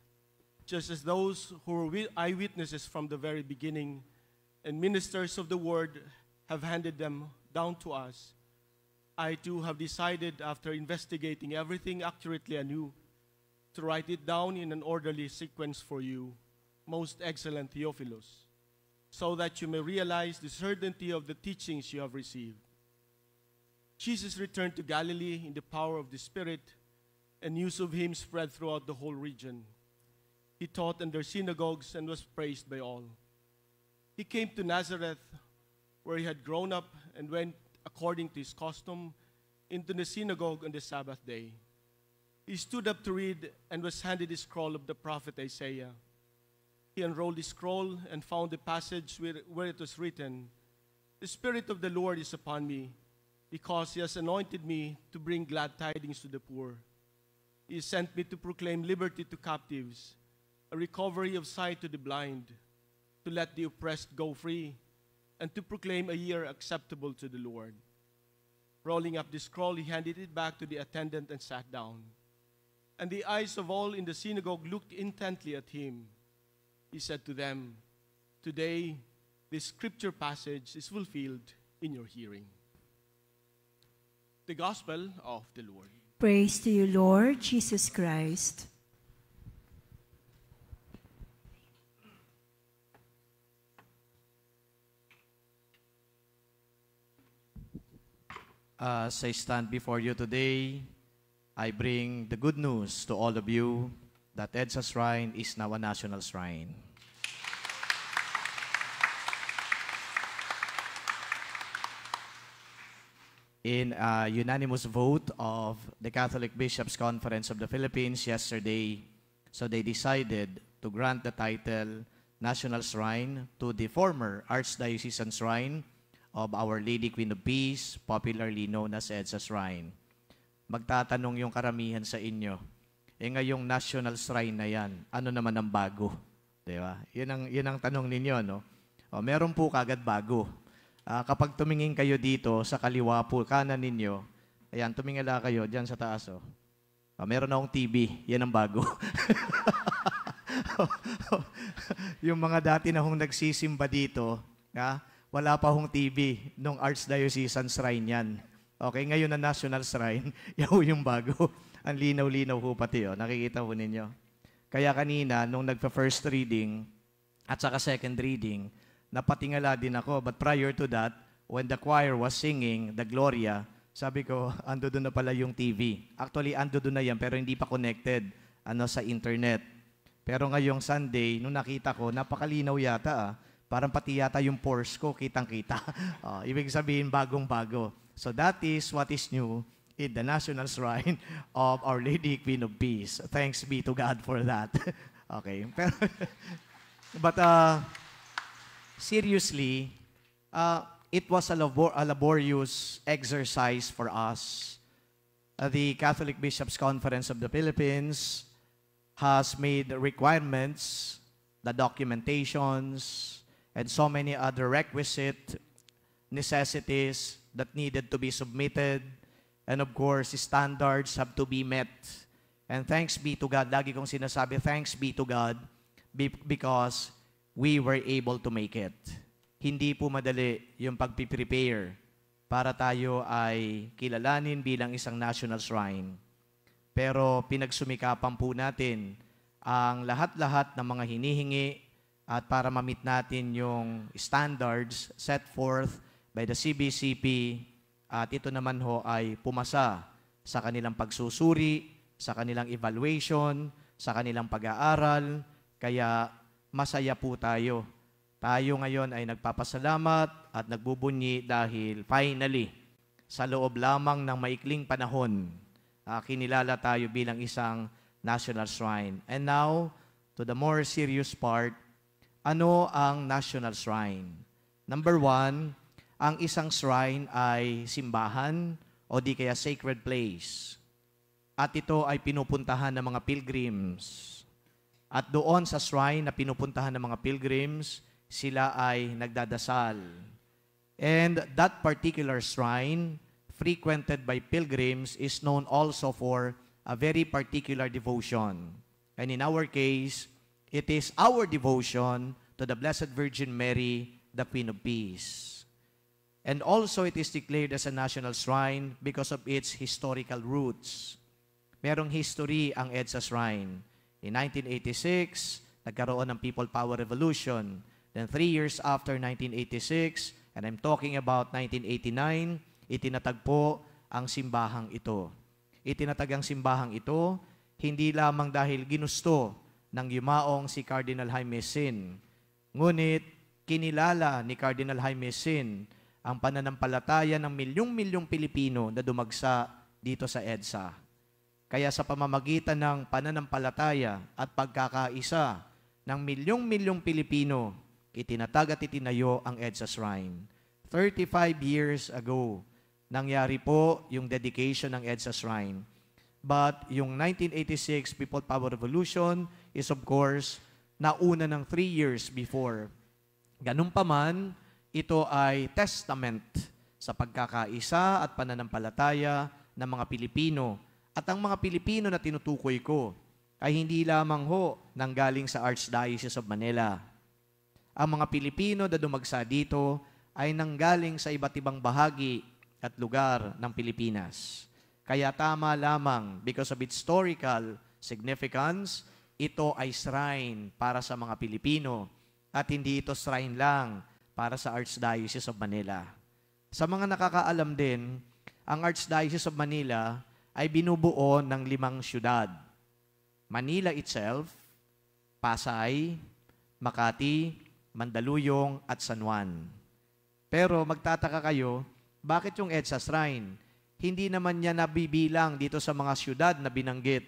just as those who were eyewitnesses from the very beginning and ministers of the word have handed them down to us, I too have decided, after investigating everything accurately anew, to write it down in an orderly sequence for you, most excellent Theophilus, so that you may realize the certainty of the teachings you have received. Jesus returned to Galilee in the power of the Spirit, and news of him spread throughout the whole region. He taught in their synagogues and was praised by all. He came to Nazareth, where he had grown up, and went according to his custom into the synagogue on the Sabbath day. He stood up to read and was handed the scroll of the prophet Isaiah. He unrolled the scroll and found the passage where it was written, "The Spirit of the Lord is upon me, because he has anointed me to bring glad tidings to the poor. He sent me to proclaim liberty to captives, a recovery of sight to the blind, to let the oppressed go free, and to proclaim a year acceptable to the Lord." Rolling up the scroll, he handed it back to the attendant and sat down. And the eyes of all in the synagogue looked intently at him. He said to them, "Today, this scripture passage is fulfilled in your hearing." The Gospel of the Lord. Praise to you, Lord Jesus Christ. As I stand before you today, I bring the good news to all of you that EDSA Shrine is now a national shrine. In a unanimous vote of the Catholic Bishops' Conference of the Philippines yesterday, so they decided to grant the title National Shrine to the former Archdiocesan Shrine of Our Lady Queen of Peace, popularly known as EDSA Shrine. Magtatanong yung karamihan sa inyo, ngayong national shrine na yan, ano naman ang bago? Diba? Yun ang tanong ninyo, no? Meron po kagad bago. Kapag tumingin kayo dito sa kaliwa po, kanan ninyo, ayan, tumingala kayo dyan sa taas. Meron akong TV, yan ang bago. Yung mga dati na hong nagsisimba dito, wala pa hong TV nung Archdiocesan Shrine yan. Okay, ngayon na National Shrine, yung bago. Ang linaw-linaw ho pati, nakikita ho ninyo. Kaya kanina, nung nagpa-first reading at saka second reading, napatingala din ako. But prior to that, when the choir was singing the Gloria, sabi ko, ando doon na pala yung TV. Actually, ando doon na yan, pero hindi pa connected sa internet. Pero ngayong Sunday, nung nakita ko, napakalinaw yata. Parang pati yata yung pores ko, kitang-kita. Ibig sabihin, bagong-bago. So that is what is new in the National Shrine of Our Lady Queen of Peace. Thanks be to God for that. Okay. But seriously, it was a laborious exercise for us. The Catholic Bishops' Conference of the Philippines has made requirements, the documentations, and so many other requisite necessities that needed to be submitted. And of course, standards have to be met. And thanks be to God, lagi kong sinasabi, thanks be to God, because we were able to make it. Hindi po madali yung pag-prepare para tayo ay kilalanin bilang isang national shrine. Pero pinagsumikapan po natin ang lahat-lahat ng mga hinihingi at para ma-meet natin yung standards set forth by the CBCP, at ito naman ho ay pumasa sa kanilang pagsusuri, sa kanilang evaluation, sa kanilang pag-aaral. Kaya masaya po tayo. Tayo ngayon ay nagpapasalamat at nagbubunyi dahil finally, sa loob lamang ng maikling panahon, kinilala tayo bilang isang national shrine. And now, to the more serious part, ano ang national shrine? Number one, ang isang shrine ay simbahan o di kaya sacred place. At ito ay pinupuntahan ng mga pilgrims. At doon sa shrine na pinupuntahan ng mga pilgrims, sila ay nagdadasal. And that particular shrine, frequented by pilgrims, is known also for a very particular devotion. And in our case, it is our devotion to the Blessed Virgin Mary, the Queen of Peace. And also, it is declared as a national shrine because of its historical roots. Merong history ang EDSA Shrine. In 1986, nagkaroon ng People Power Revolution. Then 3 years after 1986, and I'm talking about 1989, itinatag po ang simbahang ito. Itinatag ang simbahang ito, hindi lamang dahil ginusto ng yumaong si Cardinal Jaime Sin, ngunit kinilala ni Cardinal Jaime Sin ang pananampalataya ng milyong-milyong Pilipino na dumagsa dito sa EDSA. Kaya sa pamamagitan ng pananampalataya at pagkakaisa ng milyong-milyong Pilipino, itinatag at itinayo ang EDSA Shrine. 35 years ago, nangyari po yung dedication ng EDSA Shrine. But yung 1986 People Power Revolution is of course nauna ng 3 years before. Ganun pa man, ito ay testament sa pagkakaisa at pananampalataya ng mga Pilipino. At ang mga Pilipino na tinutukoy ko ay hindi lamang ho nanggaling sa Archdiocese of Manila. Ang mga Pilipino na dumagsa dito ay nanggaling sa iba't ibang bahagi at lugar ng Pilipinas. Kaya tama lamang, because of its historical significance, ito ay shrine para sa mga Pilipino at hindi ito shrine lang para sa Archdiocese of Manila. Sa mga nakakaalam din, ang Archdiocese of Manila ay binubuo ng 5 syudad. Manila itself, Pasay, Makati, Mandaluyong at San Juan. Pero magtataka kayo, bakit yung EDSA Shrine? Hindi naman niya nabibilang dito sa mga syudad na binanggit.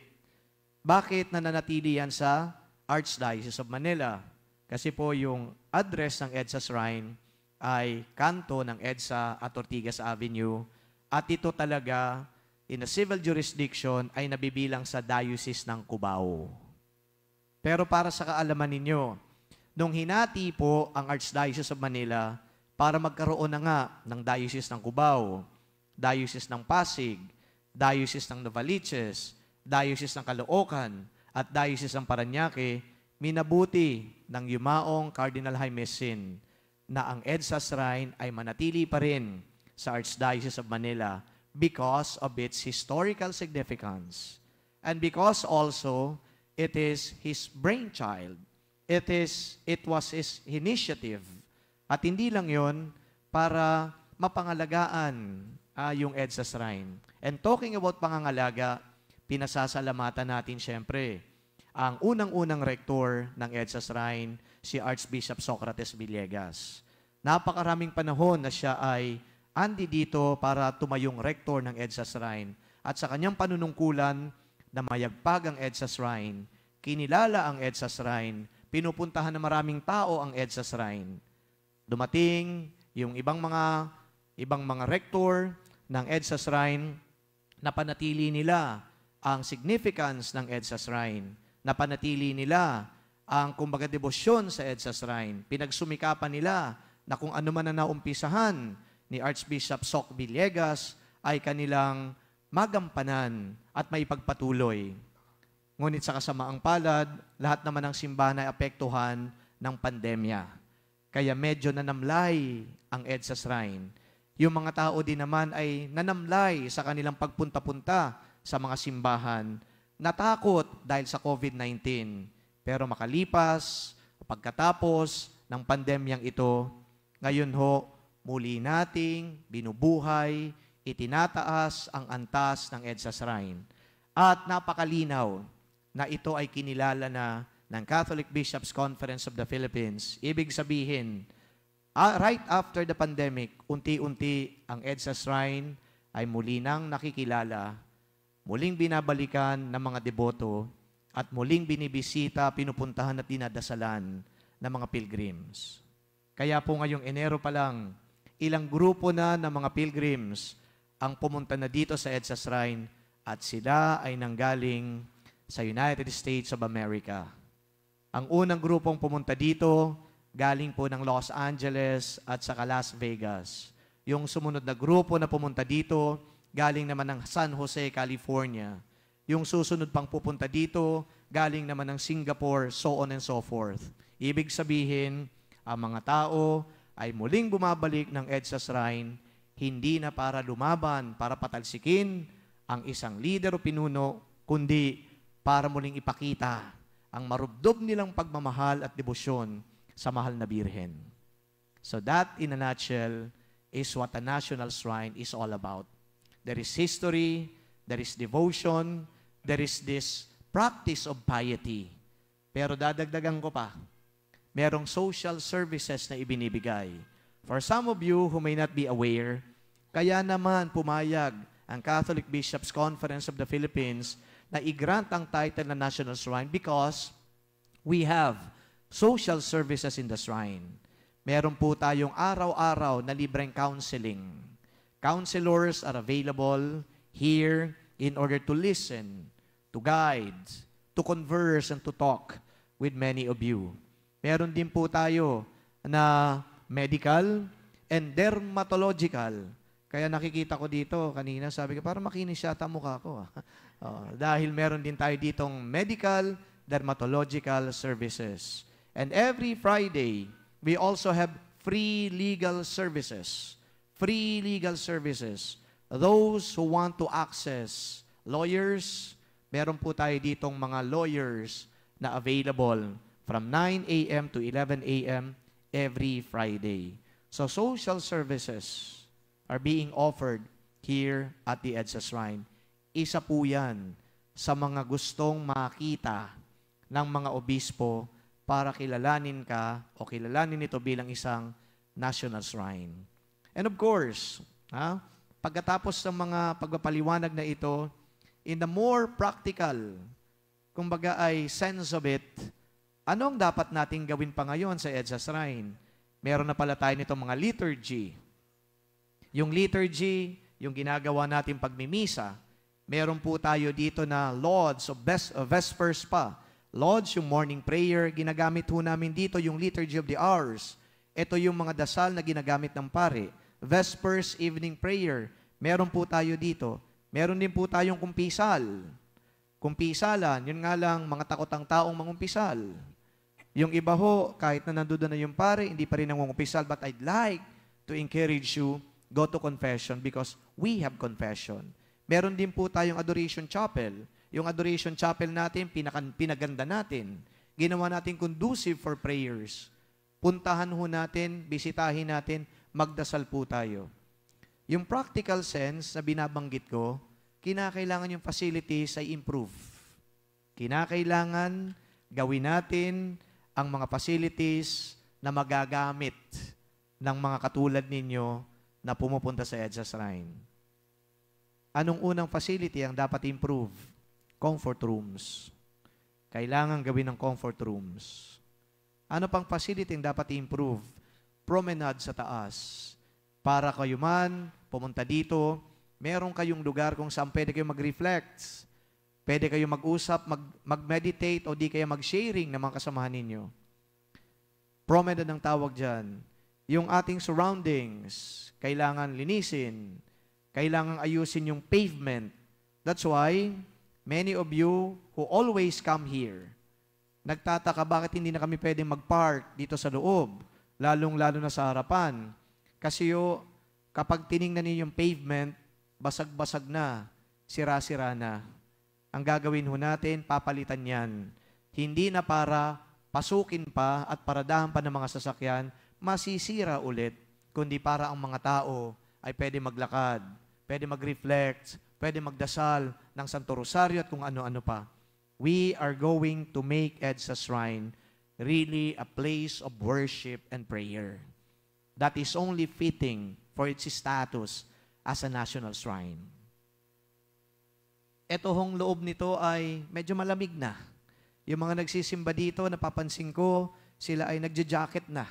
Bakit nananatili yan sa Archdiocese of Manila? Kasi po yung address ng EDSA Shrine ay kanto ng EDSA at Ortigas Avenue at ito talaga in a civil jurisdiction ay nabibilang sa Diocese ng Cubao. Pero para sa kaalaman ninyo, nung hinati po ang Archdiocese of Manila para magkaroon na nga ng Diocese ng Cubao, Diocese ng Pasig, Diocese ng Novaliches, Diocese ng Caloocan, at Diocese ng Parañaque, minabuti ng yumaong Cardinal Jaime Sin na ang EDSA Shrine ay manatili pa rin sa Archdiocese of Manila because of its historical significance and because also it is his brainchild. It was his initiative. At hindi lang yon para mapangalagaan yung EDSA Shrine. And talking about pangangalaga, pinasasalamatan natin siyempre ang unang-unang rektor ng EDSA Shrine, si Archbishop Socrates Villegas. Napakaraming panahon na siya ay andi dito para tumayong rektor ng EDSA Shrine. At sa kanyang panunungkulan na mayagpag ang EDSA Shrine, kinilala ang EDSA Shrine, pinupuntahan ng maraming tao ang EDSA Shrine. Dumating yung ibang mga rektor ng EDSA Shrine, napanatili nila ang significance ng EDSA Shrine. Napanatili nila ang kumbaga debosyon sa EDSA Shrine. Pinagsumikapan nila na kung ano man na naumpisahan ni Archbishop Soc Villegas ay kanilang magampanan at maipagpatuloy. Ngunit sa kasamaang palad, lahat naman ng simbahan ay apektuhan ng pandemya. Kaya medyo nanamlay ang EDSA Shrine. Yung mga tao din naman ay nanamlay sa kanilang pagpunta-punta sa mga simbahan. Natakot dahil sa COVID-19. Pero makalipas, pagkatapos ng pandemyang ito, ngayon ho, muli nating binubuhay, itinataas ang antas ng EDSA Shrine. At napakalinaw na ito ay kinilala na ng Catholic Bishops' Conference of the Philippines. Ibig sabihin, right after the pandemic, unti-unti ang EDSA Shrine ay muli nang nakikilala, muling binabalikan ng mga deboto, at muling binibisita, pinupuntahan at dinadasalan ng mga pilgrims. Kaya po ngayong Enero pa lang, ilang grupo na ng mga pilgrims ang pumunta na dito sa EDSA Shrine at sila ay nanggaling sa United States of America. Ang unang grupong pumunta dito, galing po ng Los Angeles at saka Las Vegas. Yung sumunod na grupo na pumunta dito, galing naman ng San Jose, California. Yung susunod pang pupunta dito, galing naman ng Singapore, so on and so forth. Ibig sabihin, ang mga tao ay muling bumabalik ng EDSA Shrine, hindi na para lumaban, para patalsikin ang isang leader o pinuno, kundi para muling ipakita ang marubdob nilang pagmamahal at debosyon sa mahal na Birhen. So that, in a nutshell, is what a national shrine is all about. There is history, there is devotion, there is this practice of piety. Pero dadagdagan ko pa, merong social services na ibinibigay. For some of you who may not be aware, kaya naman pumayag ang Catholic Bishops' Conference of the Philippines na i-grant ang title na National Shrine because we have social services in the shrine. Meron po tayong araw-araw na libreng counseling. Counselors are available here in order to listen, to guide, to converse, and to talk with many of you. Meron din po tayo na medical and dermatological. Kaya nakikita ko dito kanina, sabi ko, parang makinis yata mukha ko. Dahil meron din tayo ditong medical, dermatological services. And every Friday, we also have free legal services. Free legal services. Those who want to access lawyers, meron po tayo ditong mga lawyers na available from 9 a.m. to 11 a.m. every Friday. So social services are being offered here at the EDSA Shrine. Isa po yan sa mga gustong makita ng mga obispo para kilalanin ka o kilalanin ito bilang isang national shrine. And of course, pagkatapos ng mga pagpapaliwanag na ito, in the more practical, kumbaga ay sense of it, anong dapat nating gawin pa ngayon sa EDSA Shrine? Meron na pala tayo nitong mga liturgy. Yung liturgy, yung ginagawa natin pagmimisa, meron po tayo dito na Lauds of Vespers pa. Lauds, yung morning prayer, ginagamit po namin dito yung Liturgy of the Hours. Ito yung mga dasal na ginagamit ng pare. Vespers, evening prayer, meron po tayo dito. Meron din po tayong kumpisal. Kumpisalan, yun nga lang, mga takot ang taong mangumpisal. Yung iba ho, kahit na nandoon na yung pare, hindi pa rin nangungumpisal, but I'd like to encourage you, go to confession because we have confession. Meron din po tayong adoration chapel. Yung adoration chapel natin, pinaganda natin. Ginawa natin conducive for prayers. Puntahan ho natin, bisitahin natin, magdasal po tayo. Yung practical sense na binabanggit ko, kinakailangan yung facilities ay improve. Kinakailangan gawin natin ang mga facilities na magagamit ng mga katulad ninyo na pumupunta sa EDSA Shrine. Anong unang facility ang dapat improve? Comfort rooms. Kailangan gawin ng comfort rooms. Ano pang facility ang dapat improve? Promenade sa taas. Para kayo man, pumunta dito, meron kayong lugar kung saan pwede kayo mag-reflect. Pwede kayo mag-usap, mag-meditate, o di kaya mag-sharing ng mga kasamahan ninyo. Promenade ang tawag dyan. Yung ating surroundings, kailangan linisin. Kailangan ayusin yung pavement. That's why, many of you who always come here, nagtataka bakit hindi na kami pwedeng mag-park dito sa loob, lalong-lalo na sa harapan. Kasi kapag tiningnan niyo yung pavement, basag-basag na, sira-sira na. Ang gagawin ho natin, papalitan yan. Hindi na para pasukin pa at paradahan pa ng mga sasakyan, masisira ulit, kundi para ang mga tao ay pwede maglakad, pwede mag-reflect, pwede magdasal ng Santo Rosario at kung ano-ano pa. We are going to make EDSA Shrine really a place of worship and prayer. That is only fitting for its status as a national shrine. Ito hong loob nito ay medyo malamig na. Yung mga nagsisimba dito, napapansin ko, sila ay nagja-jacket na.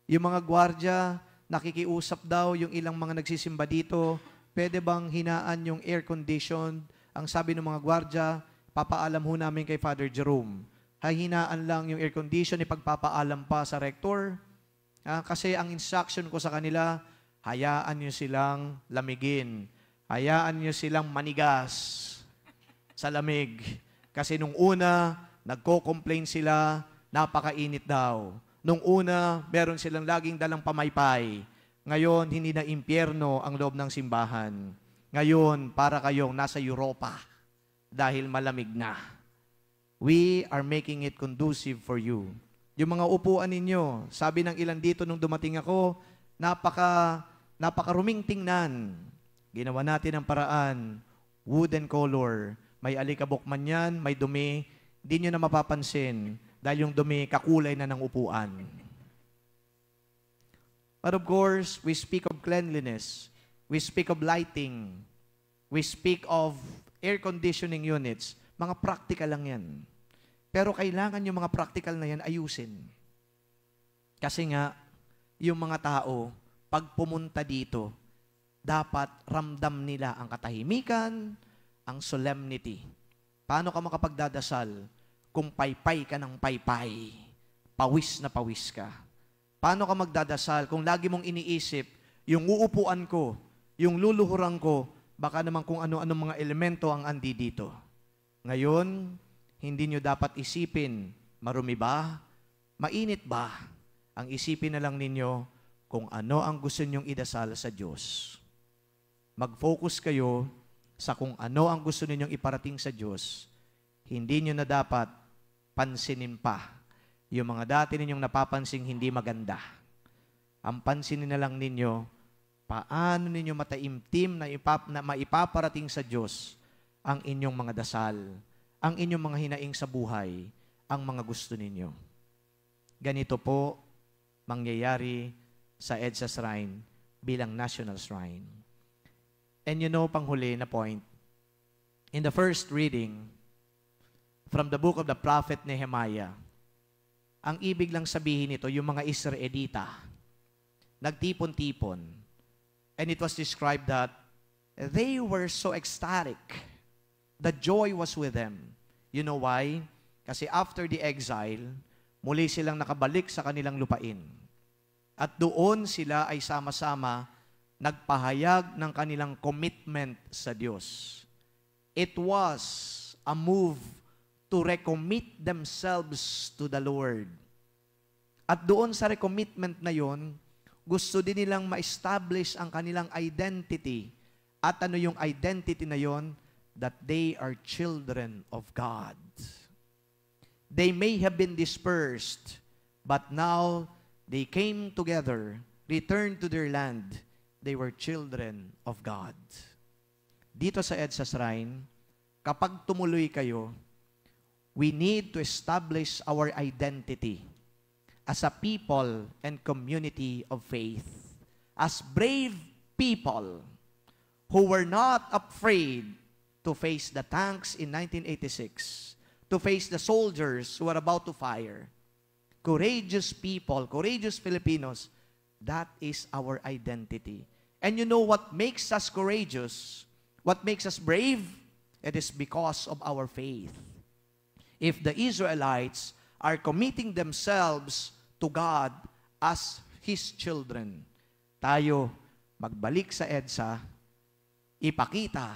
Yung mga gwardya, nakikiusap daw yung ilang mga nagsisimba dito, pwede bang hinaan yung air conditioned? Ang sabi ng mga gwardya, papaalam ho namin kay Father Jerome. Hinaan lang yung air condition, ipagpapaalam pa sa rector. Kasi ang instruction ko sa kanila, hayaan nyo silang lamigin. Hayaan nyo silang manigas sa lamig. Kasi nung una, nagko-complain sila, napakainit daw. Nung una, meron silang laging dalang pamaypay. Ngayon, hindi na impyerno ang loob ng simbahan. Ngayon, para kayong nasa Europa dahil malamig na. We are making it conducive for you. Yung mga upuan ninyo, sabi ng ilan dito nung dumating ako, napakaruming tingnan. Ginawa natin ang paraan, wooden color. May alikabok man yan, may dumi, di nyo na mapapansin. Dahil yung dumi, kakulay na ng upuan. But of course, we speak of cleanliness. We speak of lighting. We speak of air conditioning units. Mga practical lang yan. Pero kailangan yung mga practical na yan ayusin. Kasi nga, yung mga tao, pag pumunta dito, dapat ramdam nila ang katahimikan, ang solemnity. Paano ka makapagdadasal kung paypay ka ng paypay, pawis na pawis ka? Paano ka magdadasal kung lagi mong iniisip, yung uupuan ko, yung luluhuran ko, baka naman kung ano-anong mga elemento ang andi dito. Ngayon, hindi nyo dapat isipin, marumi ba? Mainit ba? Ang isipin na lang ninyo kung ano ang gusto nyong idasal sa Diyos. Mag-focus kayo sa kung ano ang gusto ninyong iparating sa Diyos. Hindi nyo na dapat pansinin pa yung mga dati ninyong napapansing hindi maganda. Ang pansinin na lang ninyo, paano ninyo mataimtim na maipaparating sa Diyos ang inyong mga dasal, ang inyong mga hinaing sa buhay, ang mga gusto ninyo. Ganito po mangyayari sa EDSA Shrine bilang National Shrine. And you know, panghuli na point, in the first reading from the book of the prophet Nehemiah, ang ibig lang sabihin nito, yung mga Israelita, nagtipon-tipon. And it was described that they were so ecstatic. The joy was with them. You know why? Kasi after the exile, muli silang nakabalik sa kanilang lupain. At doon sila ay sama-sama nagpahayag ng kanilang commitment sa Diyos. It was a move to recommit themselves to the Lord. At doon sa recommitment na yon, gusto din nilang ma-establish ang kanilang identity. At ano yung identity na yon? That they are children of God. They may have been dispersed, but now they came together, returned to their land. They were children of God. Dito sa EDSA Shrine, kapag tumuloy kayo, we need to establish our identity as a people and community of faith, as brave people who were not afraid to face the tanks in 1986, to face the soldiers who were about to fire. Courageous people, courageous Filipinos, that is our identity. And you know what makes us courageous? What makes us brave? It is because of our faith. If the Israelites are committing themselves to God as His children, tayo magbalik sa EDSA, ipakita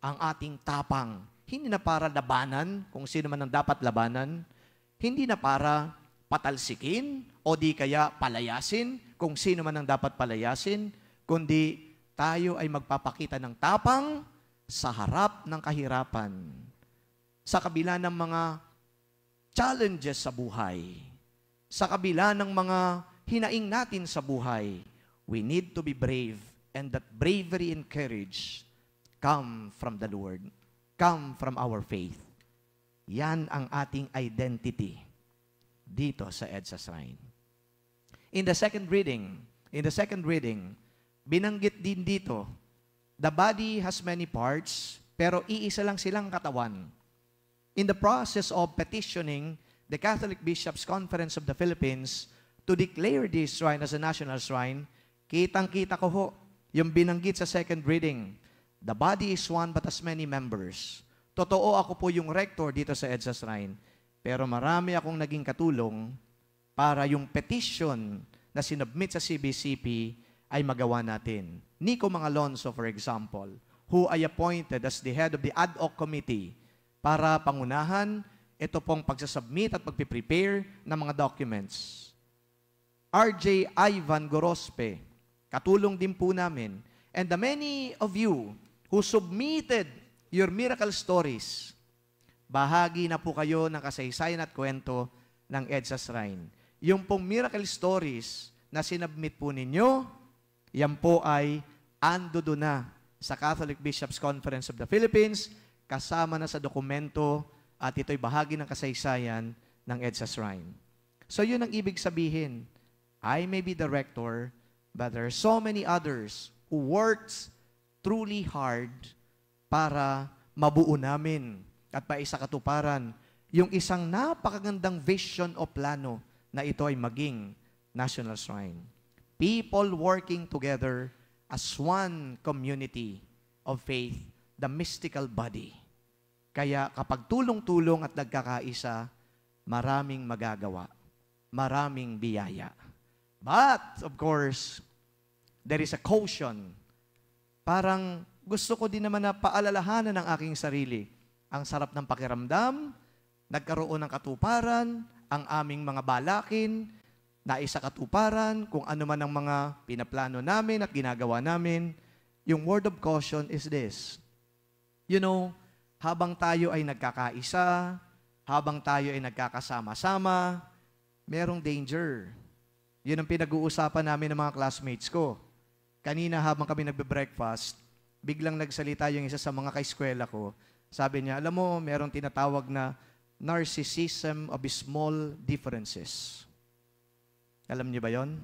ang ating tapang. Hindi na para labanan, kung sino man ang dapat labanan. Hindi na para patalsikin o di kaya palayasin, kung sino man ang dapat palayasin, kundi tayo ay magpapakita ng tapang sa harap ng kahirapan, sa kabila ng mga challenges sa buhay, sa kabila ng mga hinaing natin sa buhay. We need to be brave, and that bravery and courage come from the Lord, come from our faith. Yan ang ating identity dito sa EDSA Shrine. In the second reading, binanggit din dito, the body has many parts, pero iisa lang silang katawan. In the process of petitioning the Catholic Bishops' Conference of the Philippines to declare this shrine as a national shrine, kitang-kita ko ho yung binanggit sa second reading. The body is one but has many members. Totoo, ako po yung rector dito sa EDSA Shrine, pero marami akong naging katulong para yung petition na sinubmit sa CBCP ay magawa natin. Nico Mangalonso, for example, who I appointed as the head of the ad hoc committee para pangunahan ito pong pagsasubmit at pagpiprepare ng mga documents. RJ Ivan Gorospe, katulong din po namin. And the many of you who submitted your miracle stories, bahagi na po kayo ng kasaysayan at kwento ng EDSA Shrine. Yung pong miracle stories na sinubmit po ninyo, yan po ay andoon na sa Catholic Bishops' Conference of the Philippines, kasama na sa dokumento, at ito'y bahagi ng kasaysayan ng EDSA Shrine. So yun ang ibig sabihin. I may be the rector, but there are so many others who works truly hard para mabuo namin at paisakatuparan yung isang napakagandang vision o plano na ito ay maging National Shrine. People working together as one community of faith, the mystical body. Kaya kapag tulong-tulong at nagkakaisa, maraming magagawa, maraming biyaya. But, of course, there is a caution. Parang gusto ko din naman na paalalahanan ng aking sarili. Ang sarap ng pakiramdam, nagkaroon ng katuparan, ang aming mga balakin, naisa katuparan, kung ano man ang mga pinaplano namin at ginagawa namin. Yung word of caution is this. You know, habang tayo ay nagkakaisa, habang tayo ay nagkakasama-sama, merong danger. Yun ang pinag-uusapan namin ng mga classmates ko. Kanina habang kami nagbe-breakfast, biglang nagsalita yung isa sa mga kaeskwela ko. Sabi niya, alam mo, merong tinatawag na narcissism of small differences. Alam niyo ba yon?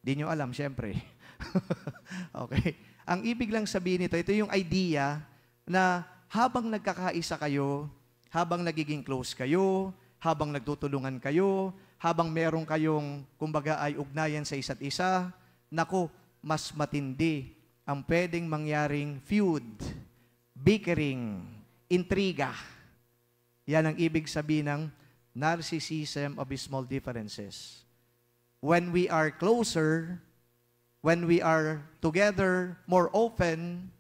Di niyo alam, syempre. Okay. Ang ibig lang sabihin nito, ito yung idea na habang nagkakaisa kayo, habang nagiging close kayo, habang nagtutulungan kayo, habang meron kayong, kumbaga ay ugnayan sa isa't isa, naku, mas matindi ang pwedeng mangyaring feud, bickering, intriga. Yan ang ibig sabihin ng narcissism of small differences. When we are closer, when we are together more often,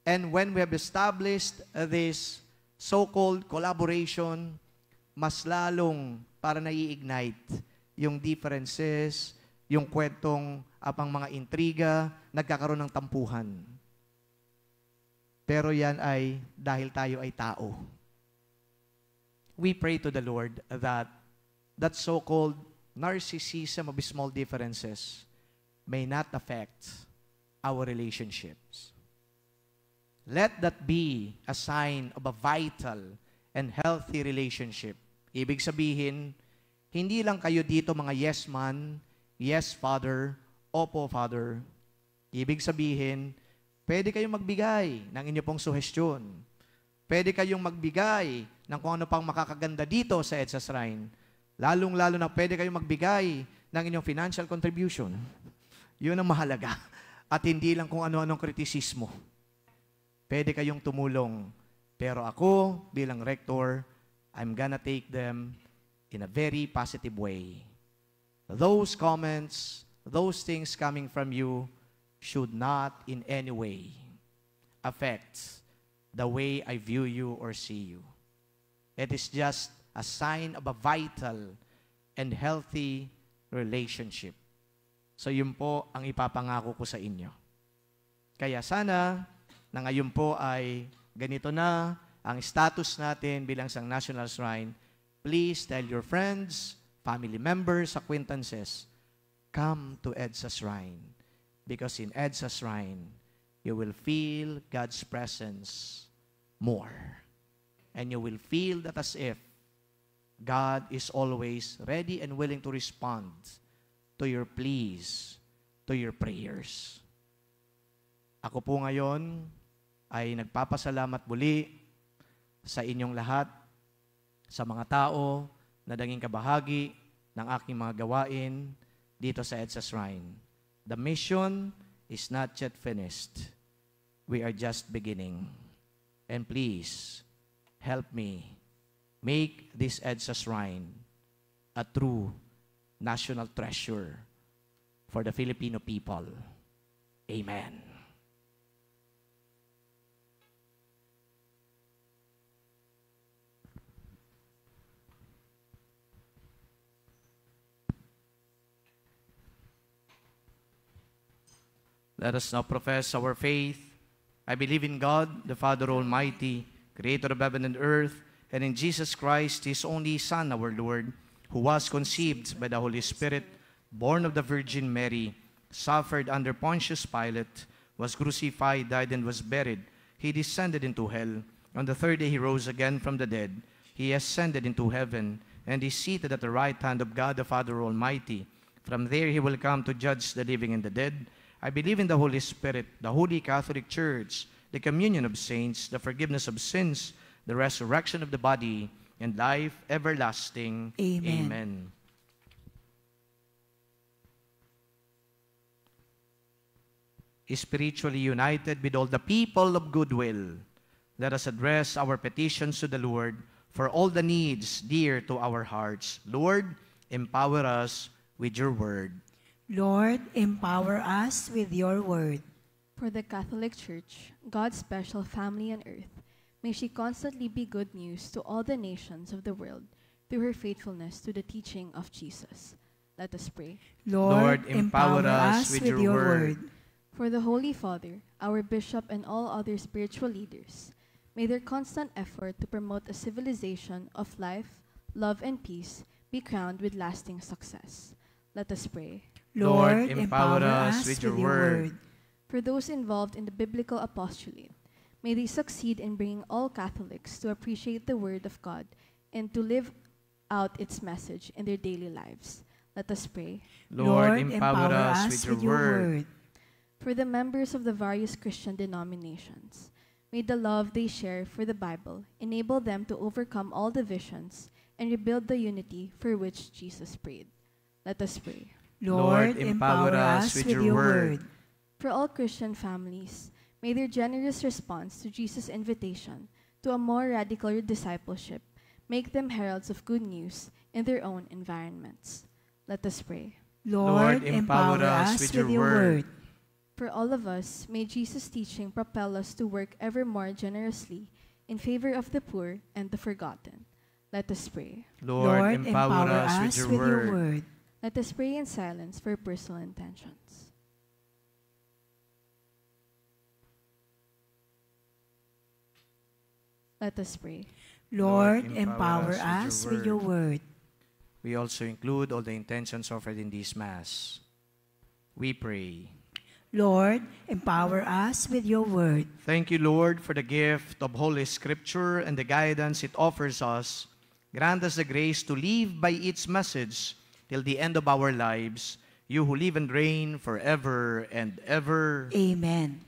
and when we have established this so-called collaboration, mas lalong para nai-ignite yung differences, yung kwentong apang mga intriga, nagkakaroon ng tampuhan. Pero yan ay dahil tayo ay tao. We pray to the Lord that that so-called narcissism of small differences may not affect our relationships. Let that be a sign of a vital and healthy relationship. Ibig sabihin, hindi lang kayo dito mga yes man, yes father, opo father. Ibig sabihin, pwede kayong magbigay ng inyong pong suhestyon. Pwede kayong magbigay ng kung ano pang makakaganda dito sa EDSA Shrine. Lalong-lalo na pwede kayong magbigay ng inyong financial contribution. Yun ang mahalaga. At hindi lang kung ano-anong kritisismo. Pwede kayong tumulong. Pero ako, bilang rector, I'm gonna take them in a very positive way. Those comments, those things coming from you should not in any way affect the way I view you or see you. It is just a sign of a vital and healthy relationship. So yun po ang ipapangako ko sa inyo. Kaya sana na ngayon po ay ganito na ang status natin bilang isang National Shrine. Please tell your friends, family members, acquaintances, come to EDSA Shrine. Because in EDSA Shrine, you will feel God's presence more. And you will feel that as if God is always ready and willing to respond to your pleas, to your prayers. Ako po ngayon ay nagpapasalamat muli sa inyong lahat, sa mga tao na naging kabahagi ng aking mga gawain dito sa EDSA Shrine. The mission is not yet finished. We are just beginning. And please, help me make this EDSA Shrine a true national treasure for the Filipino people. Amen. Let us now profess our faith. I believe in God, the Father Almighty, creator of heaven and earth, and in Jesus Christ, His only Son, our Lord, who was conceived by the Holy Spirit, born of the Virgin Mary, suffered under Pontius Pilate, was crucified, died, and was buried. He descended into hell. On the third day He rose again from the dead. He ascended into heaven and is seated at the right hand of God the Father Almighty. From there he will come to judge the living and the dead. I believe in the Holy Spirit, the Holy Catholic Church, the communion of saints, the forgiveness of sins, the resurrection of the body, and life everlasting. Amen. Amen. Spiritually united with all the people of goodwill, let us address our petitions to the Lord for all the needs dear to our hearts. Lord, empower us with your word. Lord, empower us with your word. For the Catholic Church, God's special family on earth, may she constantly be good news to all the nations of the world through her faithfulness to the teaching of Jesus. Let us pray. Lord, empower us with your word. For the Holy Father, our Bishop, and all other spiritual leaders, may their constant effort to promote a civilization of life, love, and peace be crowned with lasting success. Let us pray. Lord, empower us with your word. For those involved in the biblical apostolate, may they succeed in bringing all Catholics to appreciate the Word of God and to live out its message in their daily lives. Let us pray. Lord, empower us with your word. For the members of the various Christian denominations, may the love they share for the Bible enable them to overcome all divisions and rebuild the unity for which Jesus prayed. Let us pray. Lord, empower us with your word. For all Christian families, may their generous response to Jesus' invitation to a more radical discipleship make them heralds of good news in their own environments. Let us pray. Lord, empower us with your word. For all of us, may Jesus' teaching propel us to work ever more generously in favor of the poor and the forgotten. Let us pray. Lord, empower us with your word. Let us pray in silence for personal intentions. Let us pray. Lord, empower us with your word. We also include all the intentions offered in this Mass. We pray. Lord, empower us with your word. Thank you, Lord, for the gift of Holy Scripture and the guidance it offers us. Grant us the grace to live by its message till the end of our lives, you who live and reign forever and ever. Amen.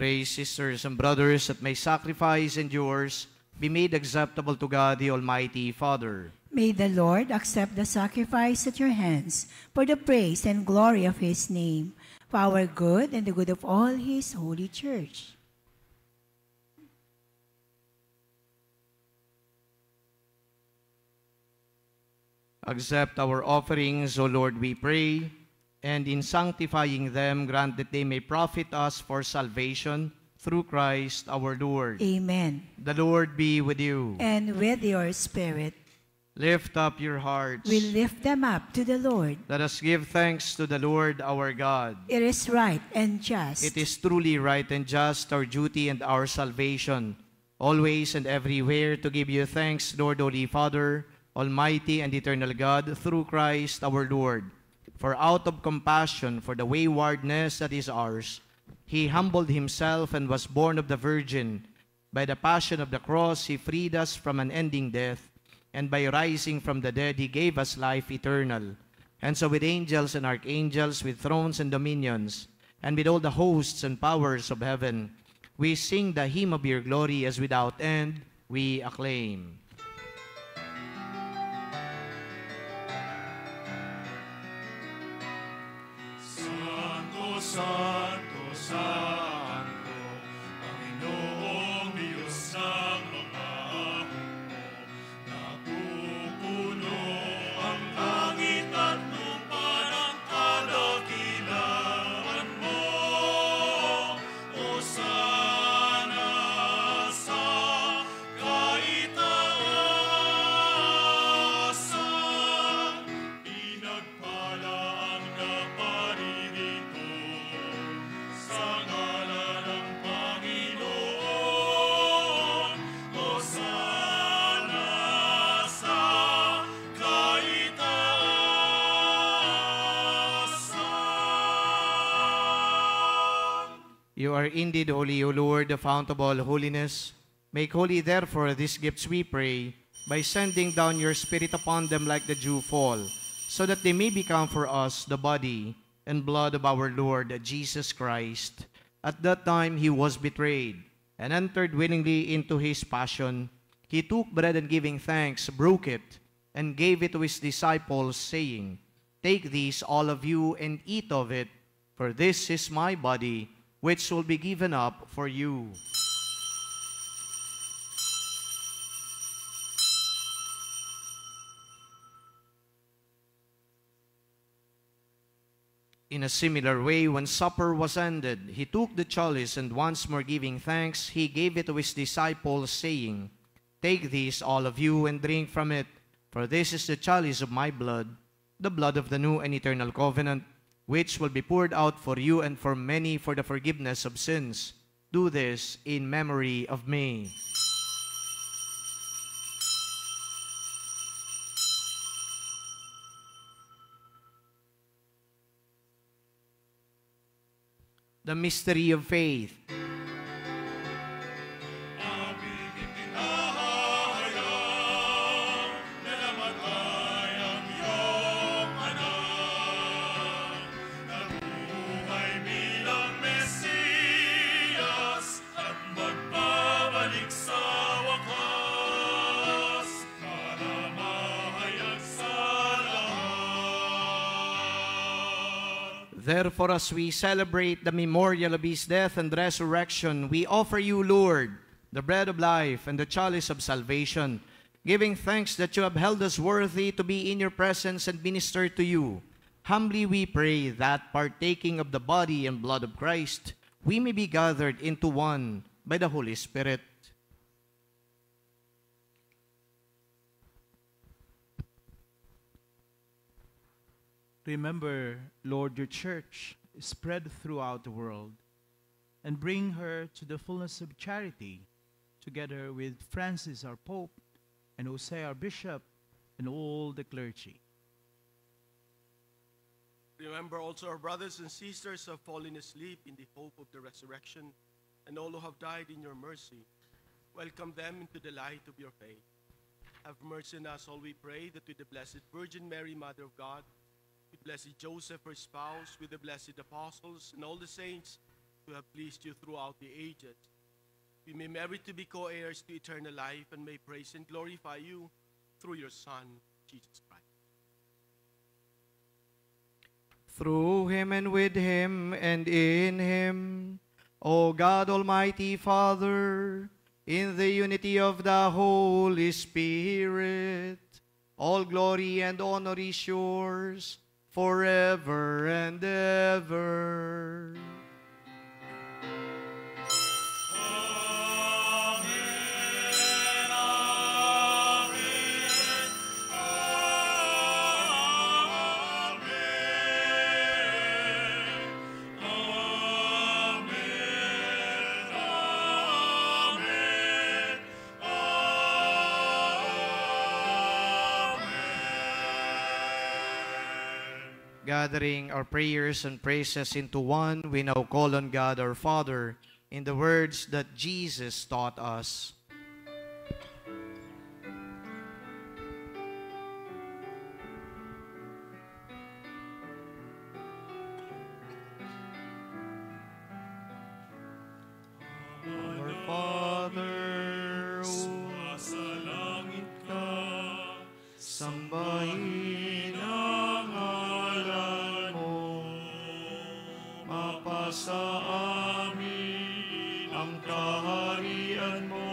Pray, sisters and brothers, that my sacrifice and yours be made acceptable to God, the Almighty Father. May the Lord accept the sacrifice at your hands for the praise and glory of his name, for our good and the good of all his holy church. Accept our offerings, O Lord, we pray, and in sanctifying them, grant that they may profit us for salvation through Christ our Lord. Amen. The Lord be with you. And with your spirit, Lift up your hearts. we lift them up to the Lord. Let us give thanks to the Lord our God. It is right and just. It is truly right and just, our duty and our salvation, always and everywhere to give you thanks, Lord, Holy Father, Almighty and eternal God, through Christ our Lord. For out of compassion for the waywardness that is ours, He humbled Himself and was born of the Virgin. By the passion of the cross, He freed us from unending death, and by rising from the dead, He gave us life eternal. And so with angels and archangels, with thrones and dominions, and with all the hosts and powers of heaven, we sing the hymn of your glory as without end we acclaim. Santo, Santo, Santo, Panginoong Diyos ng mga hukbo, napupuno ang langit at lupa ng kadakilaan mo. Hosana sa kaitaasan, pinagpala ang naparirito sa ngalan ng Panginoon. Hosana sa kaitaasan. You are indeed holy, O Lord, the fount of all holiness. Make holy, therefore, these gifts, we pray, by sending down your Spirit upon them like the dew fall, so that they may become for us the body and blood of our Lord Jesus Christ. At that time He was betrayed, and entered willingly into His passion. He took bread, and giving thanks, broke it, and gave it to His disciples, saying, Take this, all of you, and eat of it, for this is my body, which will be given up for you. In a similar way, when supper was ended, He took the chalice, and once more giving thanks, He gave it to His disciples, saying, Take this, all of you, and drink from it, for this is the chalice of my blood, the blood of the new and eternal covenant, which will be poured out for you and for many for the forgiveness of sins. Do this in memory of me. The mystery of faith. Aming ipinahayag na namatay ang iyong anak, nabuhay bilang Mesiyas at magbabalik sa wakas para mahayag sa lahat. Therefore, as we celebrate the memorial of His death and resurrection, we offer you, Lord, the bread of life and the chalice of salvation, giving thanks that you have held us worthy to be in your presence and minister to you. Humbly we pray that, partaking of the body and blood of Christ, we may be gathered into one by the Holy Spirit. Remember, Lord, your church spread throughout the world, and bring her to the fullness of charity, together with Francis our Pope, and Jose our Bishop, and all the clergy. Remember also our brothers and sisters who have fallen asleep in the hope of the resurrection, and all who have died in your mercy. Welcome them into the light of your faith. Have mercy on us all, we pray, that with the Blessed Virgin Mary, Mother of God, with Blessed Joseph, her spouse, with the blessed apostles, and all the saints who have pleased you throughout the ages, we may merit to be co-heirs to eternal life, and may praise and glorify you through your Son, Jesus Christ. Through Him and with Him and in Him, O God, Almighty Father, in the unity of the Holy Spirit, All glory and honor is yours forever and ever. Gathering our prayers and praises into one, we now call on God our Father in the words that Jesus taught us. Our Father, Sa langit ka, sambahin sa amin ang kaharian mo,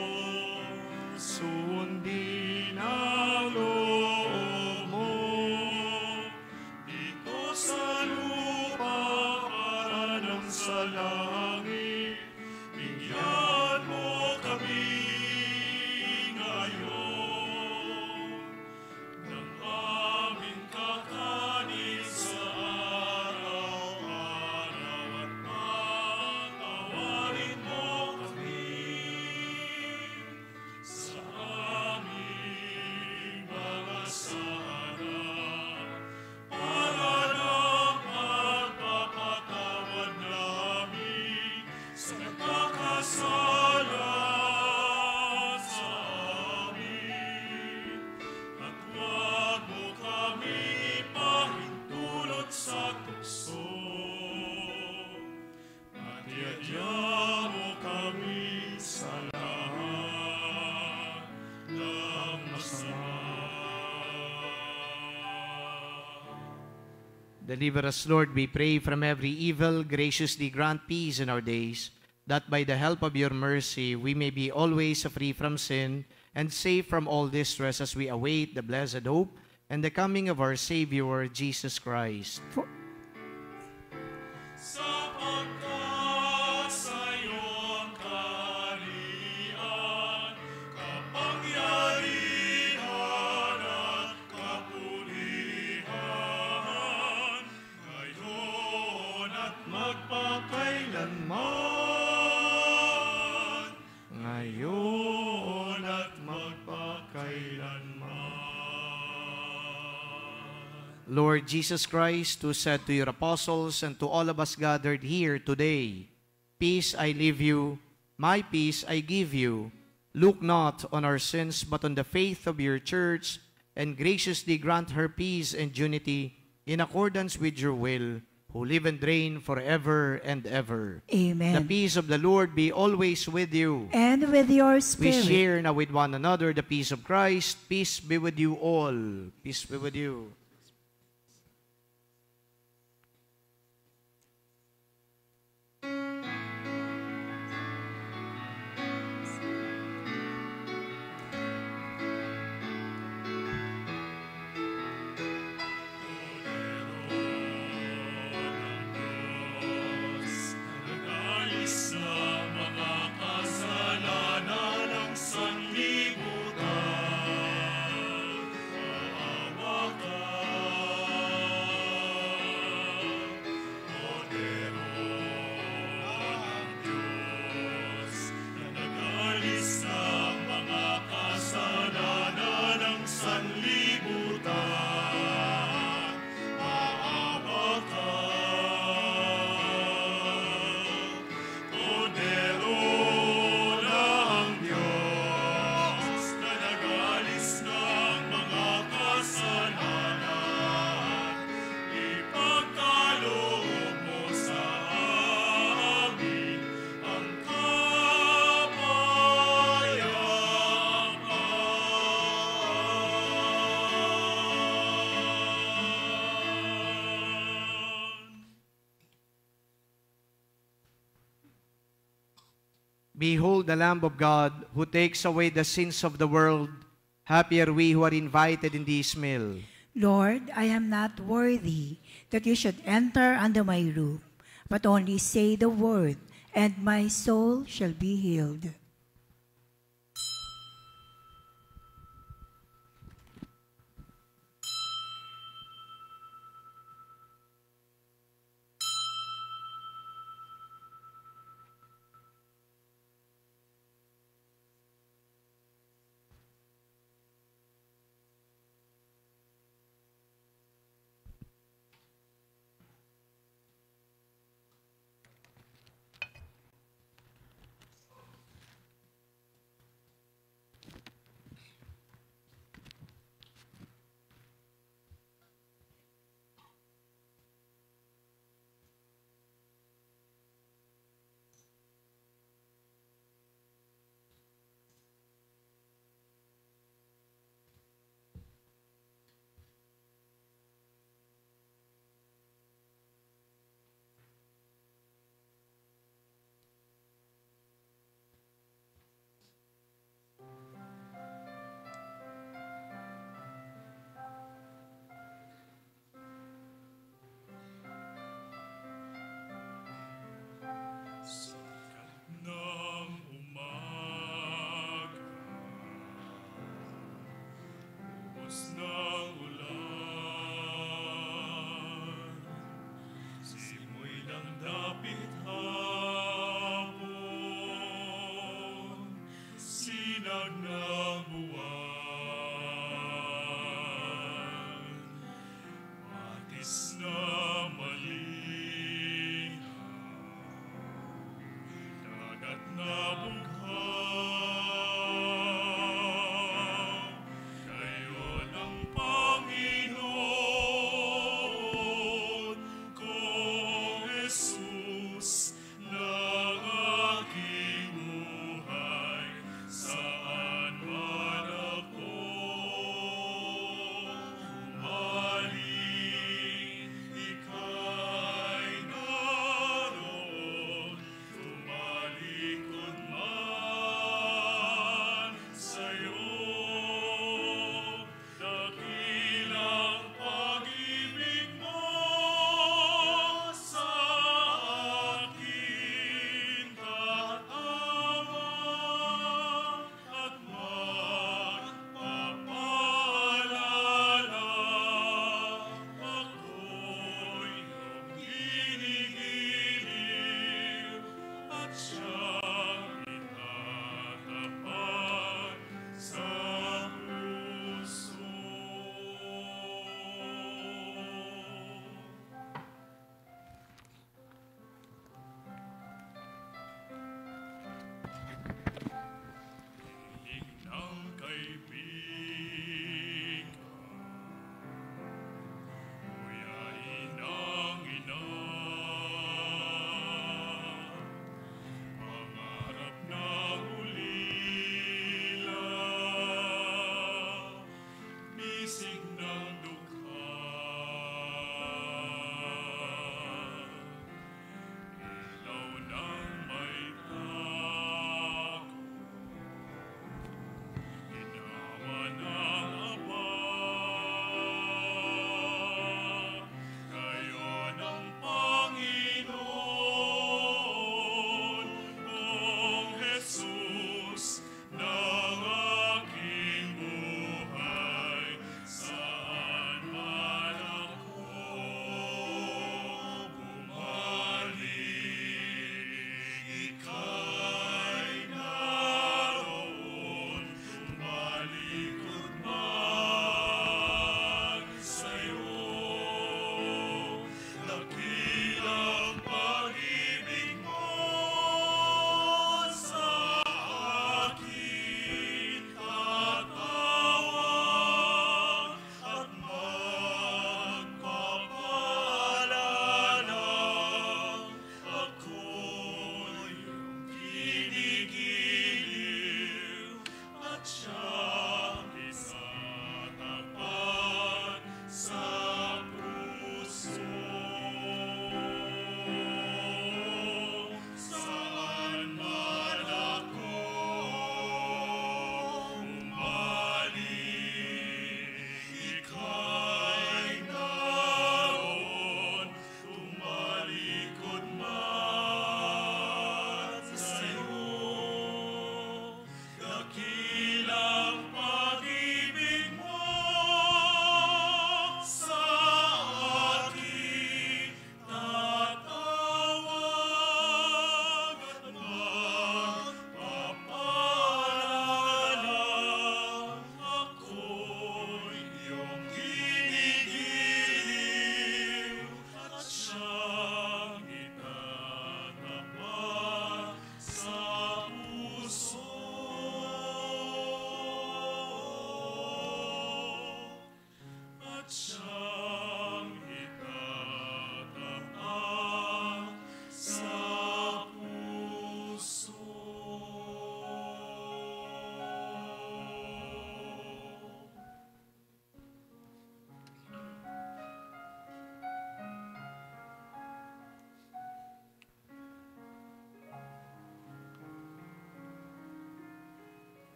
sundin ang loob mo, dito sa lupa para ng sa langit, bigyan mo kami ngayon ng aming kakanin sa Deliver us, Lord, we pray, from every evil. Graciously grant peace in our days, that by the help of your mercy we may be always free from sin and safe from all distress as we await the blessed hope and the coming of our Savior, Jesus Christ. Sapagkat sa iyong kaharian, kapangyarihan at kapulihan, ngayon at magpakailanman. Ngayon at magpakailanman. Lord Jesus Christ, who said to your apostles and to all of us gathered here today, "Peace I leave you, my peace I give you. Look not on our sins, but on the faith of your church, and graciously grant her peace and unity in accordance with your will, who live and reign forever and ever." Amen. The peace of the Lord be always with you. And with your We spirit. share now with one another the peace of Christ. Peace be with you all. Peace be with you. Nagalis na mga kasalanan ng sanlibutan, maawa ka. Kordero ng Diyos, na nagalis na mga kasalanan ng sanlibutan, maawa ka. Kordero ng Diyos, na nagalis ng mga kasalanan, ipagkaloob mo sa amin ang kapayapaan. Behold the Lamb of God, who takes away the sins of the world. Happy are we who are invited in this meal. Lord, I am not worthy that you should enter under my roof, but only say the word, and my soul shall be healed. Ika'y naroon, tumalikod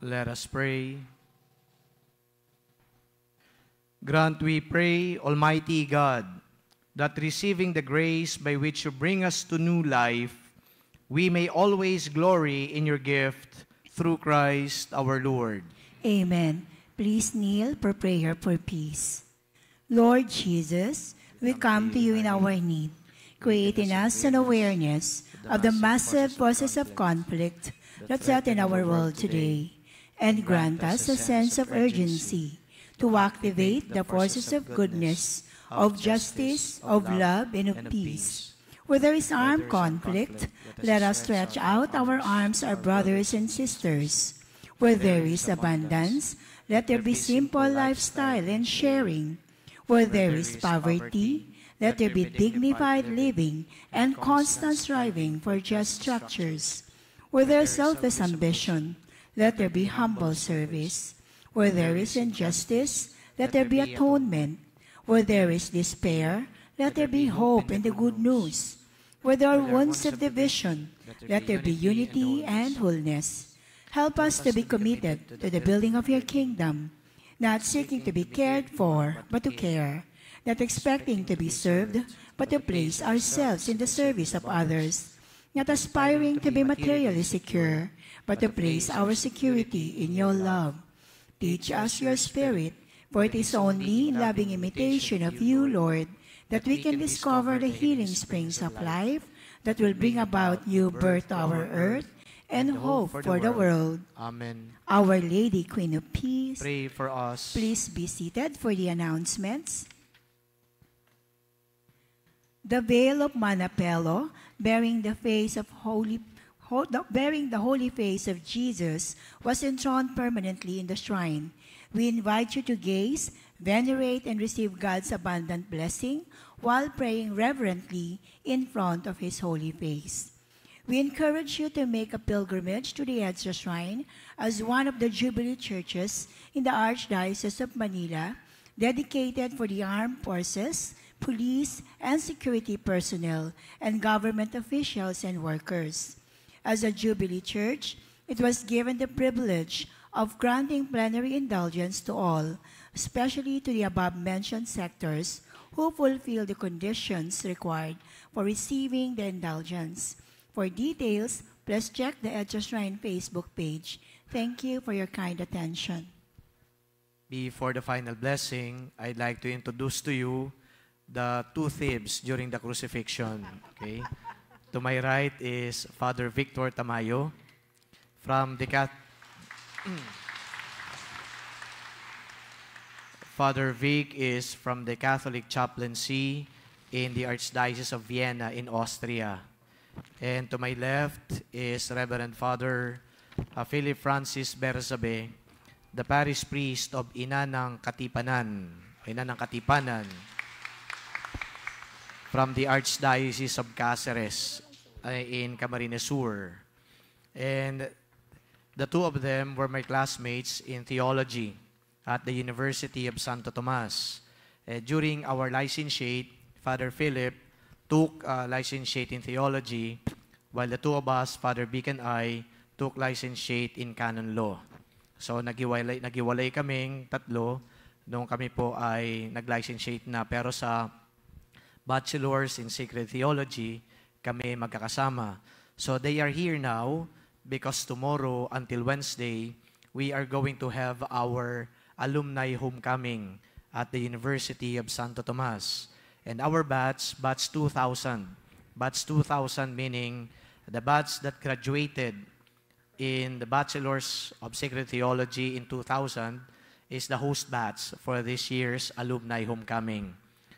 Let us pray. Grant, we pray, Almighty God, that receiving the grace by which you bring us to new life, we may always glory in your gift through Christ our Lord. Amen. Please kneel for prayer for peace. Lord Jesus, we come to you in our need. Create in us an awareness of the massive forces of conflict that threaten our world today, and grant us a sense of urgency to activate the forces of goodness, of justice, of love, and of peace. Where there is armed conflict, let us stretch out our arms, our brothers and sisters. Where there is abundance, let there be simple lifestyle and sharing. Where there is poverty, let there be dignified living and constant striving for just structures. Where there is selfish ambition, let there be humble service. Where there is injustice, let there be atonement. Where there is despair, let there be hope in the good news. Where there are wounds of division, let there be unity and wholeness. Help us to be committed to the building of your kingdom, not seeking to be cared for, but to care, not expecting to be served, but to place ourselves in the service of others, not aspiring to be materially secure, but to place our security in your love. Teach us your spirit, for it is only in loving imitation of you, Lord, that we can discover the healing springs of life that will bring about new birth to our earth and hope for the world. Amen. Our Lady, Queen of Peace, Pray for us. please be seated for the announcements. The veil of Manapelo, bearing the holy face of Jesus, was enthroned permanently in the shrine. We invite you to gaze, venerate, and receive God's abundant blessing while praying reverently in front of His holy face. We encourage you to make a pilgrimage to the Edsa Shrine as one of the Jubilee churches in the Archdiocese of Manila, dedicated for the armed forces, police and security personnel, and government officials and workers. As a Jubilee Church, it was given the privilege of granting plenary indulgence to all, especially to the above-mentioned sectors who fulfill the conditions required for receiving the indulgence. For details, please check the Edsa Shrine Facebook page. Thank you for your kind attention. Before the final blessing, I'd like to introduce to you the two thieves during the crucifixion. Okay? To my right is Father Victor Tamayo from the Father Vic is from the Catholic Chaplaincy in the Archdiocese of Vienna in Austria. And to my left is Reverend Father Philip Francis Berzabe, the parish priest of Ina ng Katipanan, from the Archdiocese of Cáceres in Camarines Sur. And the two of them were my classmates in theology at the University of Santo Tomas. During our licentiate, Father Philip took licentiate in theology, while the two of us, Father Vic and I, took licentiate in canon law. So nagiwalay kaming tatlo nung kami po ay nag-licentiate na, pero sa bachelors in sacred theology, kami magkakasama. So they are here now because tomorrow until Wednesday, we are going to have our alumni homecoming at the University of Santo Tomas. And our batch 2000. Batch 2000 meaning the batch that graduated in the Bachelors of Sacred Theology in 2000 is the host batch for this year's alumni homecoming.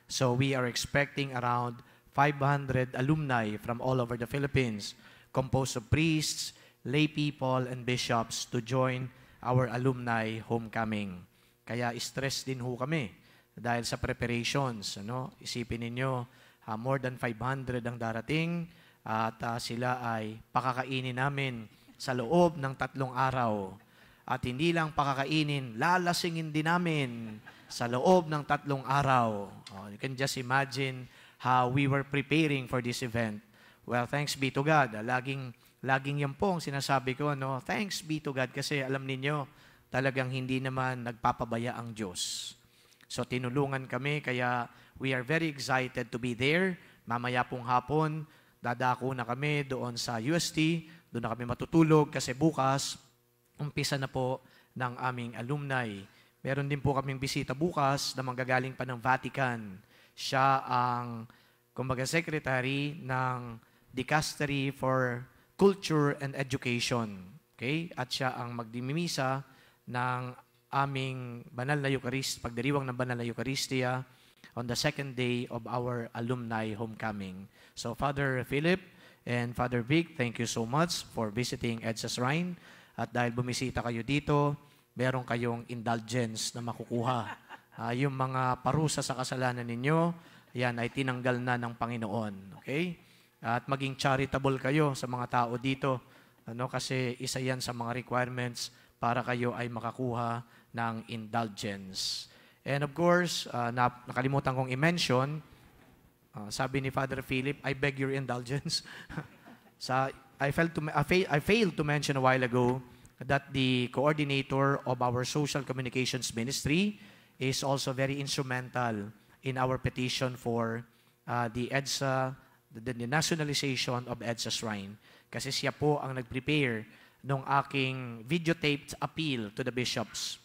So we are expecting around 500 alumni from all over the Philippines, composed of priests, lay people, and bishops to join our alumni homecoming. Kaya stress din ho kami dahil sa preparations. Isipin ninyo, more than 500 ang darating at sila ay pakakainin namin sa loob ng 3 araw. At hindi lang pakakainin, lalasingin din namin sa loob ng 3 araw. You can just imagine how we were preparing for this event. Well, thanks be to God. Laging Laging yan po ang sinasabi ko, no? Thanks be to God kasi alam ninyo, talagang hindi naman nagpapabaya ang Diyos. So tinulungan kami, kaya we are very excited to be there. Mamaya pong hapon, dadako na kami doon sa UST, doon na kami matutulog kasi bukas, umpisa na po ng aming alumni. Meron din po kaming bisita bukas na manggagaling pa ng Vatican. Siya ang, kumbaga, secretary ng Dicastery for Culture and Education. Okay? At siya ang magdimimisa ng aming banal na Eucharist, pagdiriwang ng banal na Eucharistia on the second day of our alumni homecoming. So Father Philip and Father Vic, thank you so much for visiting EDSA Shrine. At dahil bumisita kayo dito, meron kayong indulgence na makukuha. Yung mga parusa sa kasalanan ninyo, yan ay tinanggal na ng Panginoon. Okay? At maging charitable kayo sa mga tao dito. Kasi isa yan sa mga requirements para kayo ay makakuha ng indulgence. And of course, nakalimutan kong i-mention, sabi ni Father Philip, I beg your indulgence. I failed to mention a while ago that the coordinator of our social communications ministry is also very instrumental in our petition for the EDSA, the nationalization of EDSA Shrine. Kasi siya po ang nag-prepare ng aking videotaped appeal to the bishops.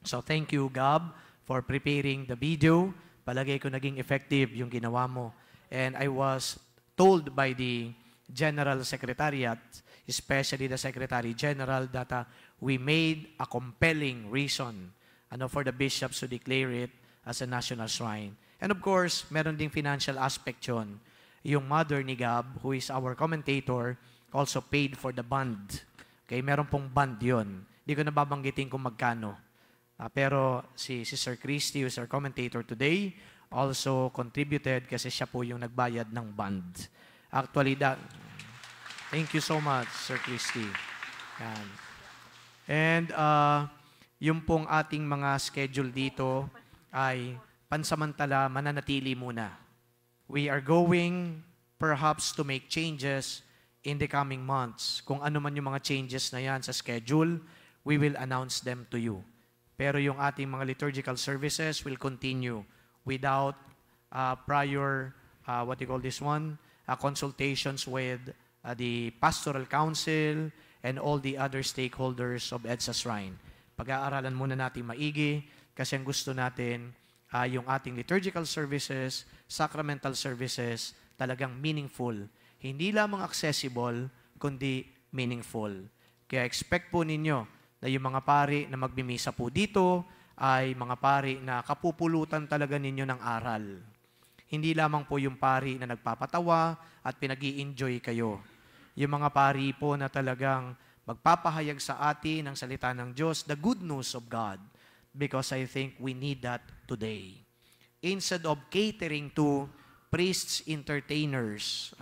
So thank you, Gab, for preparing the video. Palagay ko naging effective yung ginawa mo. And I was told by the General Secretariat, especially the Secretary General, that we made a compelling reason for the bishops to declare it as a national shrine. And of course, meron ding financial aspect yun. Yung mother ni Gab, who is our commentator, also paid for the bond. Okay, meron pong bond yun. Hindi ko nababanggitin kung magkano. Pero si Sir Christy, who is our commentator today, also contributed kasi siya po yung nagbayad ng bond. Actually, thank you so much, Sir Christy. Yan. And yung pong ating mga schedule dito ay pansamantala mananatili muna. We are going perhaps to make changes in the coming months. Kung ano man yung mga changes na yan sa schedule, we will announce them to you. Pero yung ating mga liturgical services will continue without prior, consultations with the pastoral council and all the other stakeholders of EDSA Shrine. Pag-aaralan muna natin maigi kasi ang gusto natin yung ating liturgical services, sacramental services, talagang meaningful. Hindi lamang accessible, kundi meaningful. Kaya expect po ninyo na yung mga pari na magmimisa po dito ay mga pari na kapupulutan talaga ninyo ng aral. Hindi lamang po yung pari na nagpapatawa at pinag-i-enjoy kayo. Yung mga pari po na talagang magpapahayag sa atin ng salita ng Diyos, the good news of God. Because I think we need that today. Instead of catering to priests, entertainers,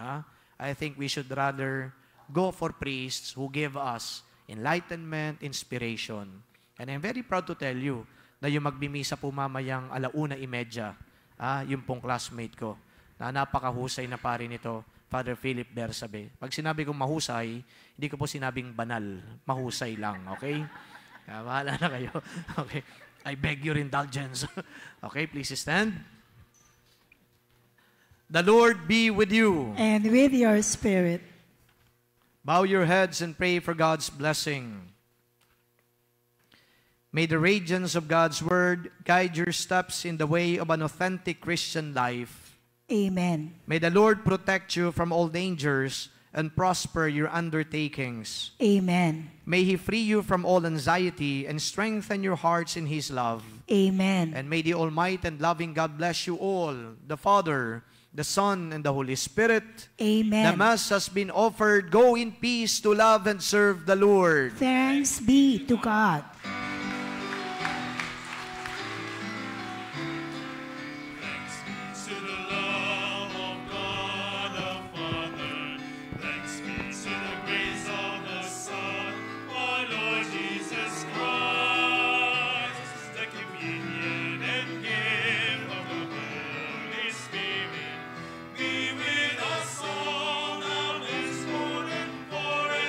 I think we should rather go for priests who give us enlightenment, inspiration. And I'm very proud to tell you na yung magbimisa po mamayang 1:30, yung pong classmate ko, na napakahusay na pari nito, Father Philip Bersabe. Pag sinabi kong mahusay, hindi ko po sinabing banal. Mahusay lang, okay? Bahala na kayo. Okay. I beg your indulgence. Okay, please stand. The Lord be with you. And with your spirit. Bow your heads and pray for God's blessing. May the radiance of God's word guide your steps in the way of an authentic Christian life. Amen. May the Lord protect you from all dangers and prosper your undertakings. Amen. May He free you from all anxiety and strengthen your hearts in His love. Amen. And may the Almighty and loving God bless you all, the Father, the Son, and the Holy Spirit. Amen. The Mass has been offered. Go in peace to love and serve the Lord. Thanks be to God. Be with us all now, this morning, forever.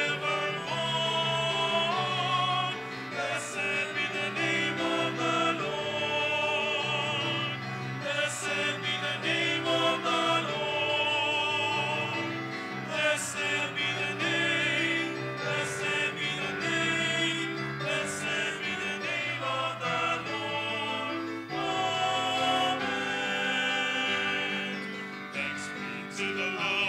to the Lord.